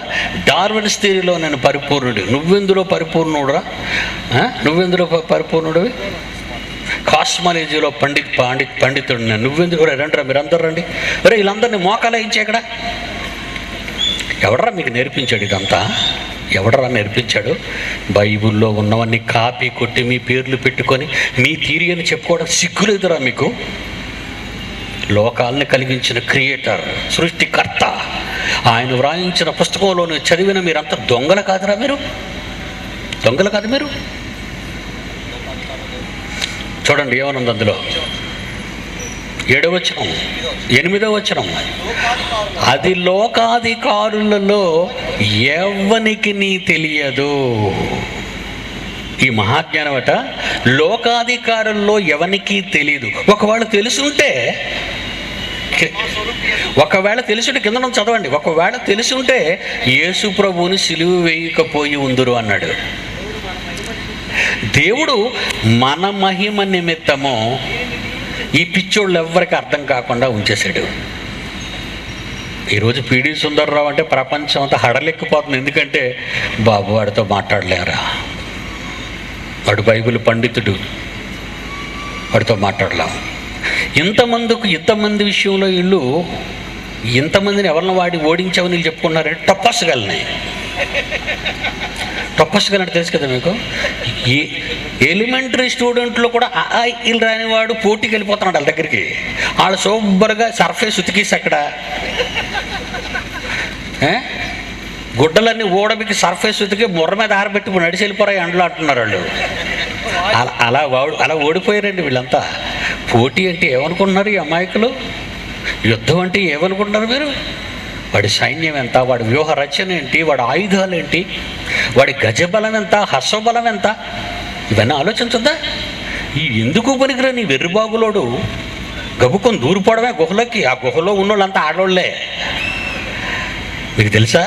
డార్విన్స్ థియరీలో నేను పరిపూర్ణుడి, నువ్వెందులో పరిపూర్ణుడురా? నువ్వెందులో పరిపూర్ణుడివి? కాస్మాలజీలో పండితుడు నేను, నువ్వెందుకు? రండిరా మీరందరూ రండి. రే వీళ్ళందరినీ మోకాలు వేయించే ఇక్కడ. ఎవడరా మీకు నేర్పించాడు ఇదంతా? ఎవడరా నేర్పించాడు? బైబిల్లో ఉన్నవన్నీ కాపీ కొట్టి మీ పేర్లు పెట్టుకొని మీ థియరీ అని చెప్పుకోవడం సిగ్గులేదురా మీకు? లోకాలను కలిగించిన క్రియేటర్, సృష్టికర్త, ఆయన వ్రాయించిన పుస్తకంలో చదివిన మీరంతా దొంగలు కాదురా? మీరు దొంగలు కాదు మీరు? చూడండి ఏమనుంది అందులో. 7వ వచనం, 8వ వచనం, అది లోకాధికారులలో ఎవ్వనికి నీ తెలియదు. ఈ మహాజ్ఞానం అట లోకాధికారుల్లో ఎవనికి తెలియదు. ఒకవేళ తెలుసుంటే కింద నుంచి చదవండి, ఒకవేళ తెలుసుంటే యేసు ప్రభువుని సిలువ వేయకపోయి ఉందురు అన్నాడు. దేవుడు మన మహిమ నిమిత్తము ఈ పిచ్చోళ్ళు ఎవ్వరికి అర్థం కాకుండా ఉంచేశాడు. ఈరోజు పిడి సుందర్రావు అంటే ప్రపంచం అంతా హడలెక్కిపోతుంది. ఎందుకంటే బాబు వాడితో మాట్లాడలేరా, వాడు బైబిల్ పండితుడు, వాడితో మాట్లాడలేం. ఇంతమంది విషయంలో వీళ్ళు ఇంతమందిని ఎవరిని వాడి ఓడించామని వీళ్ళు చెప్పుకున్నారంటే టొప్పస్గలంటే తెలుసు కదా మీకు. ఈ ఎలిమెంటరీ స్టూడెంట్లు కూడా వీళ్ళు రానివాడు పోటీకి వెళ్ళిపోతున్నాడు వాళ్ళ దగ్గరికి. వాళ్ళు సూపర్గా సర్ఫేస్ ఉతికేసి అక్కడ గుడ్డలన్నీ ఓడబికి సర్ఫేస్ ఉతికి ముర్ర మీద ఆరబెట్టి నడిచి వెళ్ళిపోరా ఎండలో అంటున్నారు వాళ్ళు. అలా ఓడిపోయారండి వీళ్ళంతా. పోటీ అంటే ఏమనుకుంటున్నారు ఈ అమాయకులు? యుద్ధం అంటే ఏమనుకుంటున్నారు మీరు? వాడి సైన్యం ఎంత, వాడి వ్యూహ రచన ఏంటి, వాడి ఆయుధాలు ఏంటి, వాడి గజబలం ఎంత, హస్వబలం ఎంత, ఇవన్నీ ఆలోచించద్దా? ఈ ఎందుకు పనికిరాని వెర్రిబాబులోడు గబుకొని దూరిపోవడమే గుహలోకి. ఆ గుహలో ఉన్నోళ్ళంతా ఆడవాళ్లే. మీకు తెలుసా?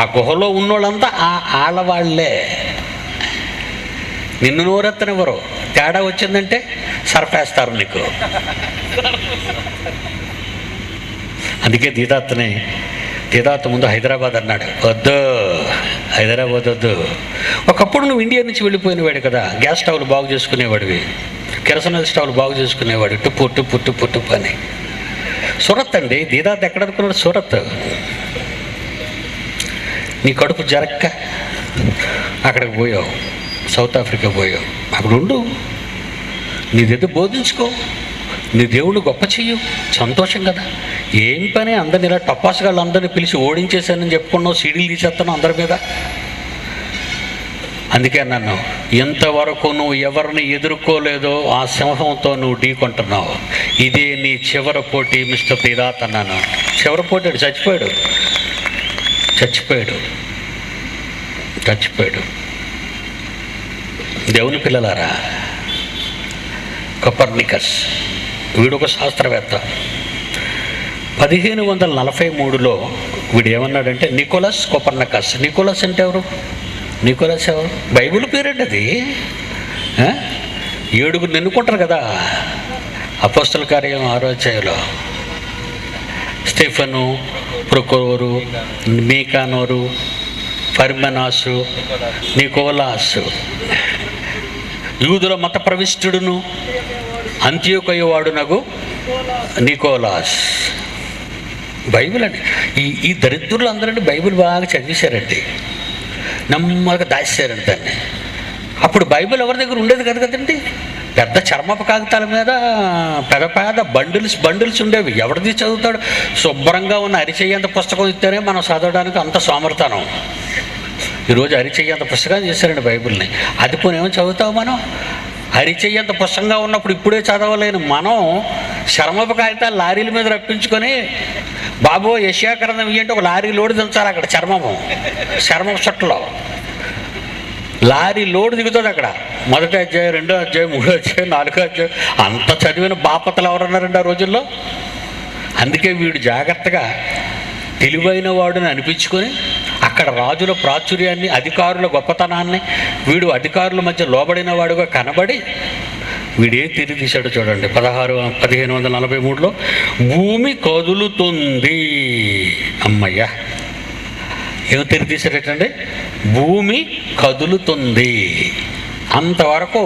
ఆ గుహలో ఉన్నోళ్ళంతా ఆడవాళ్లే. నిన్ను నోరెత్తనివ్వరు. తేడా వచ్చిందంటే సర్ఫేస్తారు నీకు. అందుకే దీదాత్ ముందు హైదరాబాద్ అన్నాడు. వద్దు, హైదరాబాద్ వద్దు. ఒకప్పుడు నువ్వు ఇండియా నుంచి వెళ్ళిపోయిన వాడు కదా, గ్యాస్ స్టవ్లు బాగు చేసుకునేవాడివి, కెరసనాయిల్ స్టవ్లు బాగు చేసుకునేవాడు, టుప్పు అని. సూరత్ అండి, దీదాత్ ఎక్కడ అనుకున్నాడు? సూరత్. నీ కడుపు జరక్క అక్కడికి పోయావు, సౌత్ ఆఫ్రికా పోయావు. అక్కడ ఉండు, నీదేదో బోధించుకో, నీ దేవుడు గొప్ప చెయ్యు, సంతోషం కదా. ఏం పని అందరిని ఇలా టపాసుగాళ్ళు అందరినీ పిలిచి ఓడించేశానని చెప్పుకున్నావు, సీడీలు తీసేస్తాను అందరి మీద. అందుకే నన్ను ఎంతవరకు నువ్వు ఎవరిని ఎదుర్కోలేదో ఆ సింహంతో నువ్వు ఢీకొంటున్నావు. ఇదే నీ చివరి పోటీ మిస్టర్ దీదాత్ అన్నాను. చివరి పోటీ చచ్చిపోయాడు. దేవుని పిల్లలారా, కొపర్నికస్ వీడు ఒక శాస్త్రవేత్త. 1543లో వీడు ఏమన్నాడంటే నికోలస్ కొపర్నికస్. నికోలస్ అంటే ఎవరు? బైబిల్ పీరియడ్ అది. 7 ఎన్నుకుంటారు కదా అపోస్తల కార్యం 6వ అధ్యాయంలో. స్టెఫెను, ప్రొకోరు, మీకానోరు, పర్మెనాసు, నికోలాసు, యూదుల మత ప్రవిష్టుడును అంత్యోకయ వాడునగు నికోలాస్. బైబిల్ అండి. ఈ దరిద్రులు అందరండి బైబిల్ బాగా చదివేశారండి, నమ్మగా దాచారండి దాన్ని. అప్పుడు బైబిల్ ఎవరి దగ్గర ఉండేది కదండి. పెద్ద చర్మపు కాగితాల మీద పెద్ద బండిల్స్ ఉండేవి. ఎవరిది చదువుతాడు? శుభ్రంగా ఉన్న అరిచెయ్యంత పుస్తకం ఇస్తేనే మనం చదవడానికి అంత సోమర్థనం. ఈరోజు అరిచెయ్యంత పుస్తకాలు చేశారండి బైబిల్ని. అది పోనేమో చదువుతావు మనం? అరిచెయ్యంత పుస్తకంగా ఉన్నప్పుడు ఇప్పుడే చదవలేని మనం చర్మపు కాగితాలు లారీల మీద రప్పించుకొని బాబో యెషయా గ్రంథం ఇయ్యంటే ఒక లారీ లోడు దించాలి అక్కడ. చర్మపు చుట్టలో లారీ లోడు దిగుతుంది అక్కడ. 1వ అధ్యాయం, 2వ అధ్యాయం, 3వ అధ్యాయం, 4వ అధ్యాయం. అంత చదివిన బాపతలు ఎవరన్నారండి ఆ రోజుల్లో? అందుకే వీడు జాగ్రత్తగా తెలివైన వాడుని అనిపించుకొని అక్కడ రాజుల ప్రాచుర్యాన్ని, అధికారుల గొప్పతనాన్ని, వీడు అధికారుల మధ్య లోబడిన వాడుగా కనబడి వీడేం తిరిగి తీశాడో చూడండి. 1543లో భూమి కదులుతుంది. అమ్మయ్యా, ఏమో తిరిగి తీశాడటండి, భూమి కదులుతుంది. అంతవరకు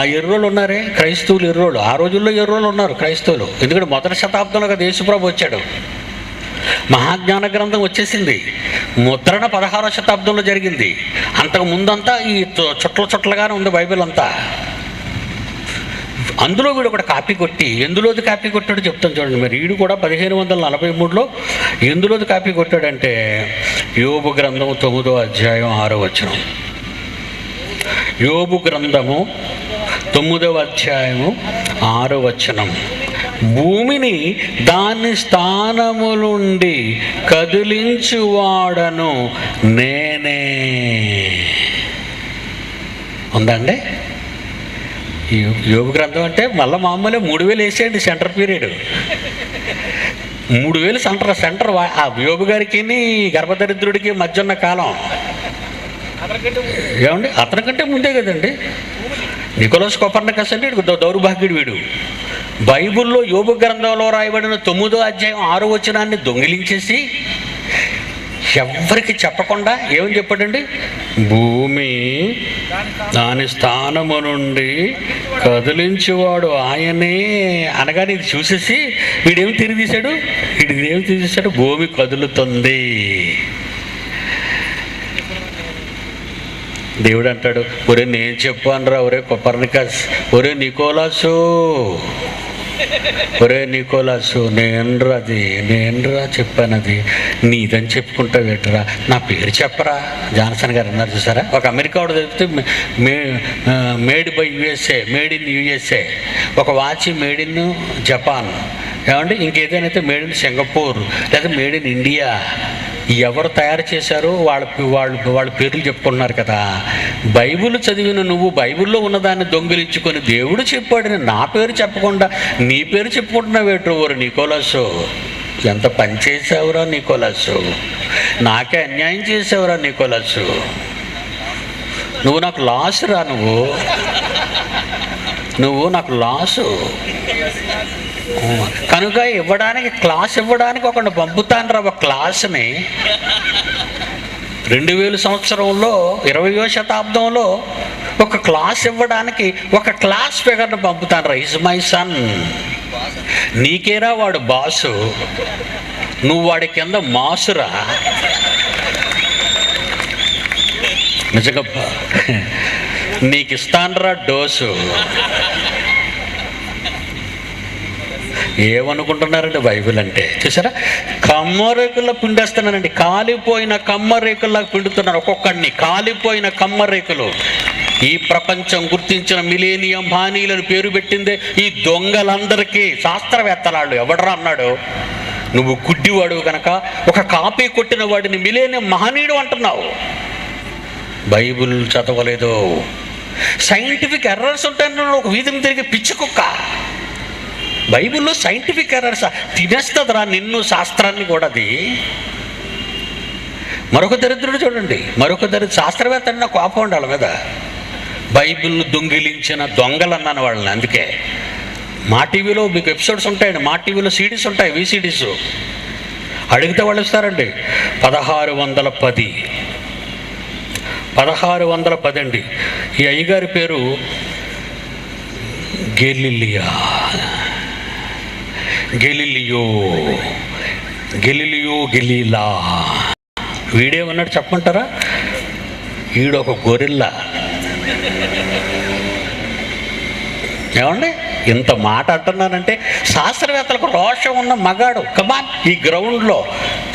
ఆ ఎర్రోళ్ళు ఉన్నారే క్రైస్తవులు, ఎర్రోళ్ళు ఆ రోజుల్లో ఎర్రోళ్ళు ఉన్నారు క్రైస్తవులు. ఎందుకంటే మొదటి శతాబ్దంలో కదా యేసుప్రభు వచ్చాడు. మహాజ్ఞాన గ్రంథం వచ్చేసింది, ముద్రణ 16వ శతాబ్దంలో జరిగింది. అంతకు ముందంతా ఈ చుట్టలుగానే ఉంది బైబిల్ అంతా. అందులో వీడు ఒకటి కాపీ కొట్టి, ఎందులోది కాపీ కొట్టాడు చెప్తాను చూడండి. మరి వీడు కూడా 1543లో ఎందులోది కాపీ కొట్టాడంటే యోబు గ్రంథము 9వ అధ్యాయం 6వ వచనం. యోబు గ్రంథము 9వ అధ్యాయము 6వ వచనం. భూమిని దాని స్థానము నుండి కదిలించువాడను నేనే. ఉందండి యోబు గ్రంథం అంటే మళ్ళీ మామూలుగా 3000 వేసేయండి సెంటర్ పీరియడ్. 3000 సెంటర్ ఆ యోబు గారికి గర్భదరిద్రుడికి మధ్య ఉన్న కాలం. ఏమండి అతనికంటే ముందే కదండి. నికోలస్ కోపర్నికస్ అంటే దౌర్భాగ్యుడు వీడు. బైబిల్లో యోబు గ్రంథంలో రాయబడిన 9వ అధ్యాయం 6వ వచనాన్ని దొంగిలించేసి ఎవ్వరికి చెప్పకుండా ఏమని చెప్పాడండి, భూమి దాని స్థానము నుండి కదిలించేవాడు ఆయనే అనగానే ఇది చూసేసి వీడేమి తిరిగి తీశాడు, భూమి కదులుతుంది. దేవుడు అంటాడు, ఒరే నేను చెప్పానురా, ఒరే కొపర్నికస్, ఒరే నికోలాసు నేనురా చెప్పానది, నీదని చెప్పుకుంటావేట్రా, నా పేరు చెప్పరా. జాన్సన్ గారు అన్నారు చూసారా, ఒక అమెరికా వాడు చెప్తే made by USA, made in USA, ఒక వాచ్ మేడ్ ఇన్ జపాన్, ఏమంటే ఇంకేదైనా అయితే మేడ్ ఇన్ సింగపూర్ లేదా మేడ్ ఇన్ ఇండియా. ఎవరు తయారు చేశారో వాళ్ళ పేర్లు చెప్పుకుంటున్నారు కదా. బైబిల్ చదివిన నువ్వు బైబిల్లో ఉన్నదాన్ని దొంగిలించుకొని దేవుడు చెప్పాడని నా పేరు చెప్పకుండా నీ పేరు చెప్పుకుంటున్నావేట్రు ఓరు నికోలసు. ఎంత పని చేసావురా నికోలసు, నాకే అన్యాయం చేసావురా నికోలసు. నువ్వు నాకు లాస్ రా, నువ్వు నాకు లాసు. కనుక క్లాస్ ఇవ్వడానికి ఒకరిని పంపుతాను రా, ఒక క్లాస్ని. 2000 సంవత్సరంలో 20వ శతాబ్దంలో ఒక క్లాస్ ఇవ్వడానికి ఒక క్లాస్ ఫిగర్ని పంపుతాను రా. Is my son. నీకేరా వాడు బాసు, నువ్వు వాడి కింద మాసురా. నిజంగా నీకు ఇస్తానరా డోసు. ఏమనుకుంటున్నారండి బైబిల్ అంటే? చూసారా, కమ్మరేకుల్లో పిండేస్తున్నానండి. కాలిపోయిన కమ్మరేకుల్లా పిండుతున్నారు ఒక్కొక్కడిని. కాలిపోయిన కమ్మరేకులు. ఈ ప్రపంచం గుర్తించిన మిలేనియం హానీలను పేరు పెట్టిందే ఈ దొంగలందరికీ. శాస్త్రవేత్తలాళ్ళు ఎవడరా అన్నాడు, నువ్వు గుడ్డివాడు కనుక ఒక కాపీ కొట్టిన వాడిని మిలేనియం మహనీయుడు అంటున్నావు. బైబిల్ చదవలేదు. సైంటిఫిక్ ఎర్రర్స్ ఉంటాయని ఒక వీధిని తిరిగి పిచ్చి కుక్క. బైబిల్లో సైంటిఫిక్ ఎర్రర్స్ తినేస్తుందిరా నిన్ను, శాస్త్రాన్ని కూడా. అది మరొక దరిద్రుడు చూడండి, శాస్త్రవేత్త అన్న కోపం ఉండాలి వాళ్ళ మీద. బైబిల్ను దొంగిలించిన దొంగలు అన్నాను వాళ్ళని. అందుకే మా టీవీలో మీకు ఎపిసోడ్స్ ఉంటాయండి, మా టీవీలో సీడీస్ ఉంటాయి, VCDs. అడిగితే వాళ్ళు ఇస్తారండి. 1610 అండి. ఈ అయ్యగారి పేరు గెలీలా. వీడేమన్నాడు చెప్పమంటారా? వీడు ఒక గొరిల్లా. ఏమండి ఇంత మాట అంటున్నానంటే శాస్త్రవేత్తలకు రోషం ఉన్న మగాడు. కమాన్, ఈ గ్రౌండ్లో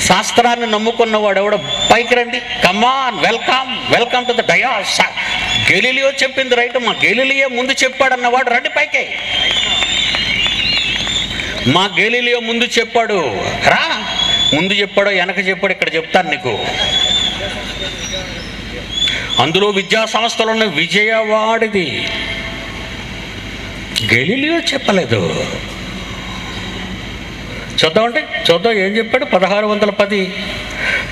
శాస్త్రాన్ని నమ్ముకున్నవాడు ఎవడో పైకి రండి. Come on, welcome to the dais. Galileo చెప్పింది రైట్, మా గెలీలియో ముందు చెప్పాడన్నవాడు రండి పైకి. మా గెలీలియో ముందు చెప్పాడు రా. ముందు చెప్పాడో వెనక చెప్పాడో ఇక్కడ చెప్తాను నీకు. అందులో విద్యా సంస్థలు ఉన్న విజయవాడిది. గెలీలియో చెప్పలేదు. చూద్దాం ఏం చెప్పాడు. 1610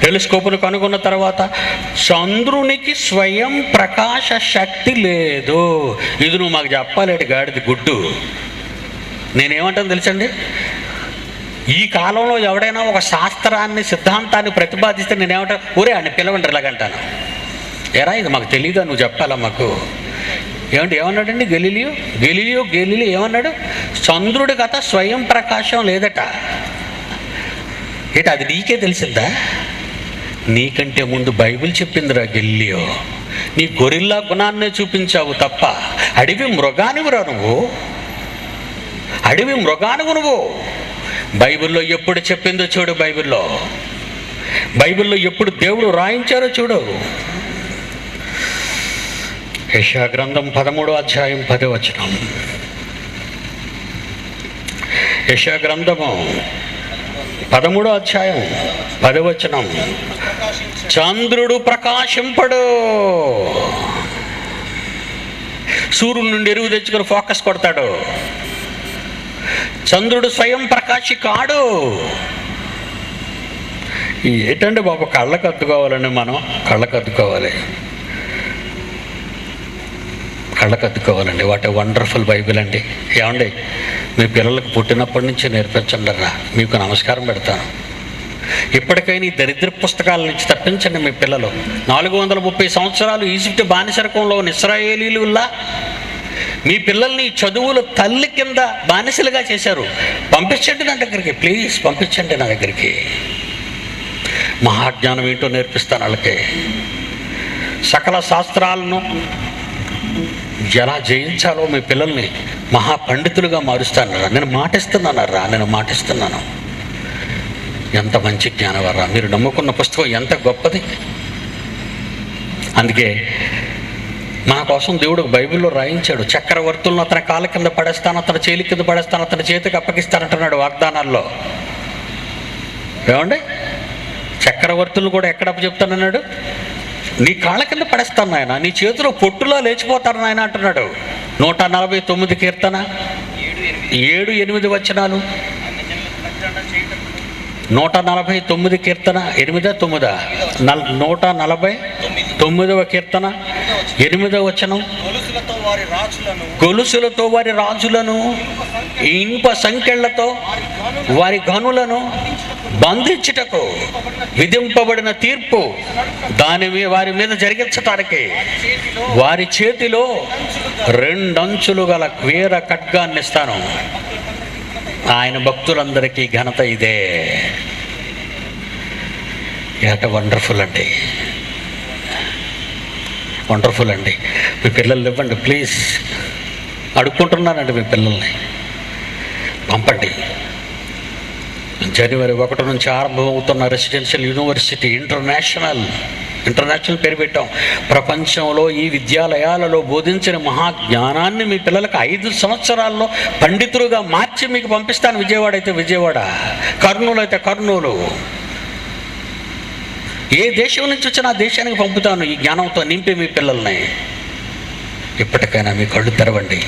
టెలిస్కోపును కనుగొన్న తర్వాత చంద్రునికి స్వయం ప్రకాశ శక్తి లేదు. ఇది నువ్వు మాకు చెప్పాలేడు గాడిది గుడ్డు. నేనేమంటాను తెలుసండి, ఈ కాలంలో ఎవడైనా ఒక శాస్త్రాన్ని సిద్ధాంతాన్ని ప్రతిపాదిస్తే నేనేమంటాను, ఊరే ఆయన పిలవండి ఇలాగంటాను. ఎరా ఇది మాకు తెలియదా, నువ్వు చెప్పాలా మాకు. ఏమన్నాడండి గెలీలియో ఏమన్నాడు, చంద్రుడి కథ స్వయం ప్రకాశం లేదట. అది నీకే తెలిసిందా? నీకంటే ముందు బైబిల్ చెప్పిందిరా గెలీలియో. నీ గొరిల్లా గుణాన్నే చూపించావు తప్ప అడవి మృగానివిరా నువ్వు. బైబిల్లో ఎప్పుడు చెప్పిందో చూడు, బైబిల్లో ఎప్పుడు దేవుడు రాయించారో చూడు. యెషయా గ్రంథం 13వ అధ్యాయం 10వ వచనం. యెషయా గ్రంథము 13వ అధ్యాయం 10వ వచనం. చంద్రుడు ప్రకాశింపడు. సూర్యుడి నుండి ఎరువు తెచ్చుకొని ఫోకస్ కొడతాడు. చంద్రుడు స్వయం ప్రకాశి కాడు. ఏంటంటే బాబు, కళ్ళకు అద్దుకోవాలండి, మనం కళ్ళకు అద్దుకోవాలండి. వాట్ ఏ వండర్ఫుల్ బైబిల్ అండి. ఏమండి, మీ పిల్లలకు పుట్టినప్పటి నుంచి నేర్పించండి రా, మీకు నమస్కారం పెడతాను. ఇప్పటికైనా ఈ దరిద్ర పుస్తకాల నుంచి తప్పించండి మీ పిల్లలు. 430 సంవత్సరాలు ఈజిప్ట్ బానిసరకంలో ఉన్న ఇశ్రాయేలీలులా మీ పిల్లల్ని చదువుల తల్లి కింద బానిసలుగా చేశారు. పంపించండి నా దగ్గరికి, ప్లీజ్ పంపించండి నా దగ్గరికి. మహాజ్ఞానం ఏంటో నేర్పిస్తాను వాళ్ళకి. సకల శాస్త్రాలను ఎలా జయించాలో మీ పిల్లల్ని మహాపండితులుగా మారుస్తానరా. నేను మాటిస్తున్నాను. ఎంత మంచి జ్ఞానవర్రా, మీరు నమ్ముకున్న పుస్తకం ఎంత గొప్పది. అందుకే మన కోసం దేవుడు బైబిల్లో రాయించాడు. చక్రవర్తులను అతని కాళ్ళ కింద పడేస్తాను, అతని చేలి కింద పడేస్తాను, అతని చేతికి అప్పగిస్తానంటున్నాడు వాగ్దానాల్లో. ఏమండి, చక్రవర్తులు కూడా ఎక్కడ అప్పచెప్తానన్నాడు, నీ కాళ్ళ కింద పడేస్తాను నాయన, నీ చేతిలో పొట్టులా లేచిపోతారు నాయన అంటున్నాడు. 149 కీర్తన 7-8 వచనాలు. 149 కీర్తన 8-9, 149వ కీర్తన 8వ వచనం. గొలుసులతో వారి రాజులను, ఇనుప సంకెళ్లతో వారి గనులను బంధించుటకు విధింపబడిన తీర్పు వారి మీద జరిగించటానికి వారి చేతిలో 2 అంచులు గల వీర ఖడ్గాన్ని ఇస్తాను. ఆయన భక్తులందరికీ ఘనత ఇదే. ఏట వండర్ఫుల్ అండి. మీ పిల్లలు ఇవ్వండి ప్లీజ్, అడుక్కుంటున్నానండి. మీ పిల్లల్ని పంపండి. జనవరి 1 నుంచి ఆరంభమవుతున్న రెసిడెన్షియల్ యూనివర్సిటీ ఇంటర్నేషనల్ పేరు పెట్టాం. ప్రపంచంలో ఈ విద్యాలయాలలో బోధించిన మహాజ్ఞానాన్ని మీ పిల్లలకు 5 సంవత్సరాల్లో పండితులుగా మార్చి మీకు పంపిస్తాను. విజయవాడ అయితే విజయవాడ, కర్నూలు అయితే కర్నూలు, ఏ దేశం నుంచి వచ్చినా ఆ దేశానికి పంపుతాను ఈ జ్ఞానంతో నింపి మీ పిల్లల్ని. ఇప్పటికైనా మీ కళ్ళు తెరవండి.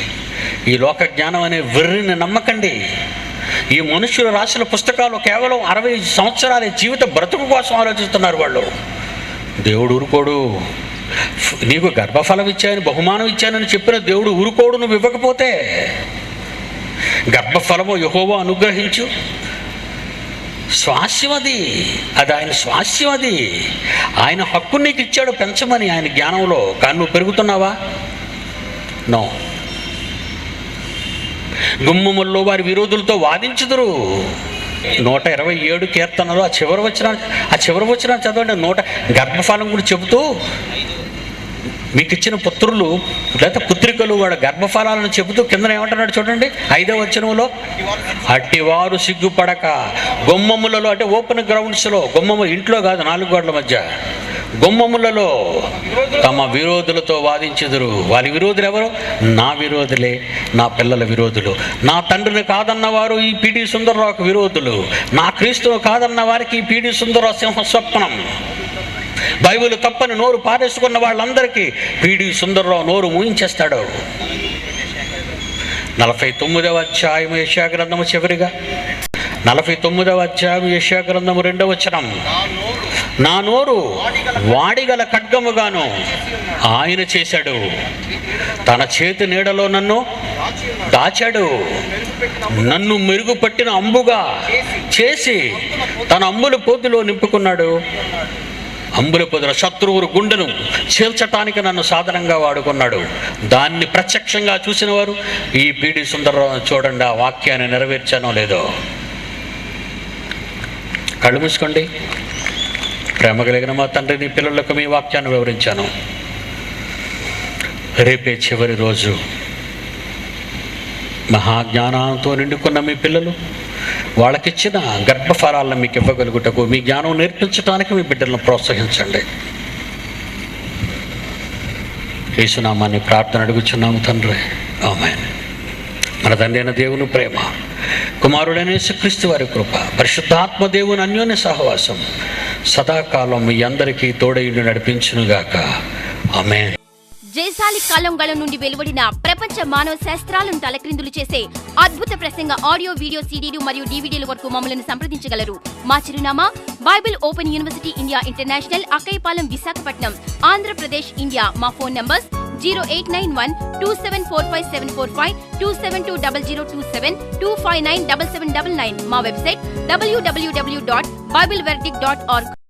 ఈ లోక జ్ఞానం అనే వెర్రిని నమ్మకండి. ఈ మనుషులు రాసిన పుస్తకాలు కేవలం 60 సంవత్సరాల జీవిత బ్రతుకు కోసం ఆలోచిస్తున్నారు వాళ్ళు. దేవుడు ఊరుకోడు. నీకు గర్భఫలం ఇచ్చాయని, బహుమానం ఇచ్చానని చెప్పిన దేవుడు ఊరుకోడు నువ్వు ఇవ్వకపోతే. గర్భఫలము యెహోవా అనుగ్రహించు, స్వాస్యం అది ఆయన స్వాస్యం. అది ఆయన హక్కు నీకు ఇచ్చాడు పెంచమని ఆయన జ్ఞానంలో. కానీ నువ్వు పెరుగుతున్నావా? నో. గుమ్మముల్లో వారి విరోధులతో వాదించుదురు. 127 కీర్తనలో ఆ చివరి వచ్చిన చదవండి. గర్భఫలం కూడా చెబుతూ మీకు ఇచ్చిన పుత్రులు లేదా పుత్రికలు వాళ్ళ గర్భఫలాలను చెబుతూ కింద ఏమంటున్నాడు చూడండి. 5వ వచనంలో, అట్టివారు సిగ్గుపడక గుమ్మములలో, అంటే ఓపెన్ గ్రౌండ్స్లో, గుమ్మము ఇంట్లో కాదు, 4 గోడల మధ్య, గుమ్మములలో తమ విరోధులతో వాదించుదురు. వారి విరోధులు ఎవరు? నా విరోధులే, నా పిల్లల విరోధులు. నా తండ్రిని కాదన్న వారు ఈ పిడి సుందరరావుకు విరోధులు. నా క్రీస్తును కాదన్న వారికి ఈ పిడి సుందరరావు సింహ స్వప్నం. బైబిల్ తప్పని నోరు పారేసుకున్న వాళ్ళందరికీ పిడి సుందరరావు నోరు మూయించేస్తాడు. 49వ అధ్యాయం యెషయా గ్రంథము చివరిగా, 49వ అధ్యాయం యెషయా గ్రంథము 2వ వచనం. నా నోరు వాడిగల ఖడ్గముగాను ఆయన చేశాడు. తన చేతి నీడలో నన్ను దాచాడు. నన్ను మెరుగుపట్టిన అంబుగా చేసి తన అంబుల పొదిలో నింపుకున్నాడు. అంబుల పొదిలో శత్రువుల గుండెను చీల్చటానికి నన్ను సాధనంగా వాడుకున్నాడు. దాన్ని ప్రత్యక్షంగా చూసిన వారు ఈ పీడి సుందరరావు చూడండి, ఆ వాక్యాన్ని నెరవేర్చానో లేదో. కళ్ళు మూసుకోండి. ప్రేమ కలిగిన మా తండ్రి, నీ పిల్లలకు మీ వాక్యాన్ని వివరించాను. రేపే చివరి రోజు. మహాజ్ఞానంతో నిండుకున్న మీ పిల్లలు వాళ్ళకిచ్చిన గర్భఫలాలను మీకు ఇవ్వగలుగుటకు, మీ జ్ఞానం నేర్పించడానికి మీ బిడ్డలను ప్రోత్సహించండి. యేసునామాన్ని ప్రార్థన అడుగుచున్నాము తండ్రి, ఆమేన్. మన తండ్రి అయిన దేవుని ప్రేమ, కుమారుడైన యేసుక్రీస్తు వారి కృప, పరిశుద్ధాత్మ దేవుని అన్యోన్య సహవాసం సదాకాలం మీ అందరికీ తోడయుండి నడిపించునుగాక. ఆమేన్. జయశాలి కాలంగళం నుండి వెలువడిన ప్రపంచ మానవ శాస్త్రాలను తలక్రిందులు చేసే అద్భుత ప్రసంగ ఆడియో, వీడియో, సీడీలు మరియు డివిడీల వరకు మమ్మల్ని సంప్రదించగలరు. మా చిరునామా Bible open university India international, Akkayyapalem, Visakhapatnam, Andhra Pradesh, India. మా ఫోన్ నంబర్స్ 0891-2745-745, 2720027, 259-7799. మా వెబ్సైట్ www.bibleverdict.org.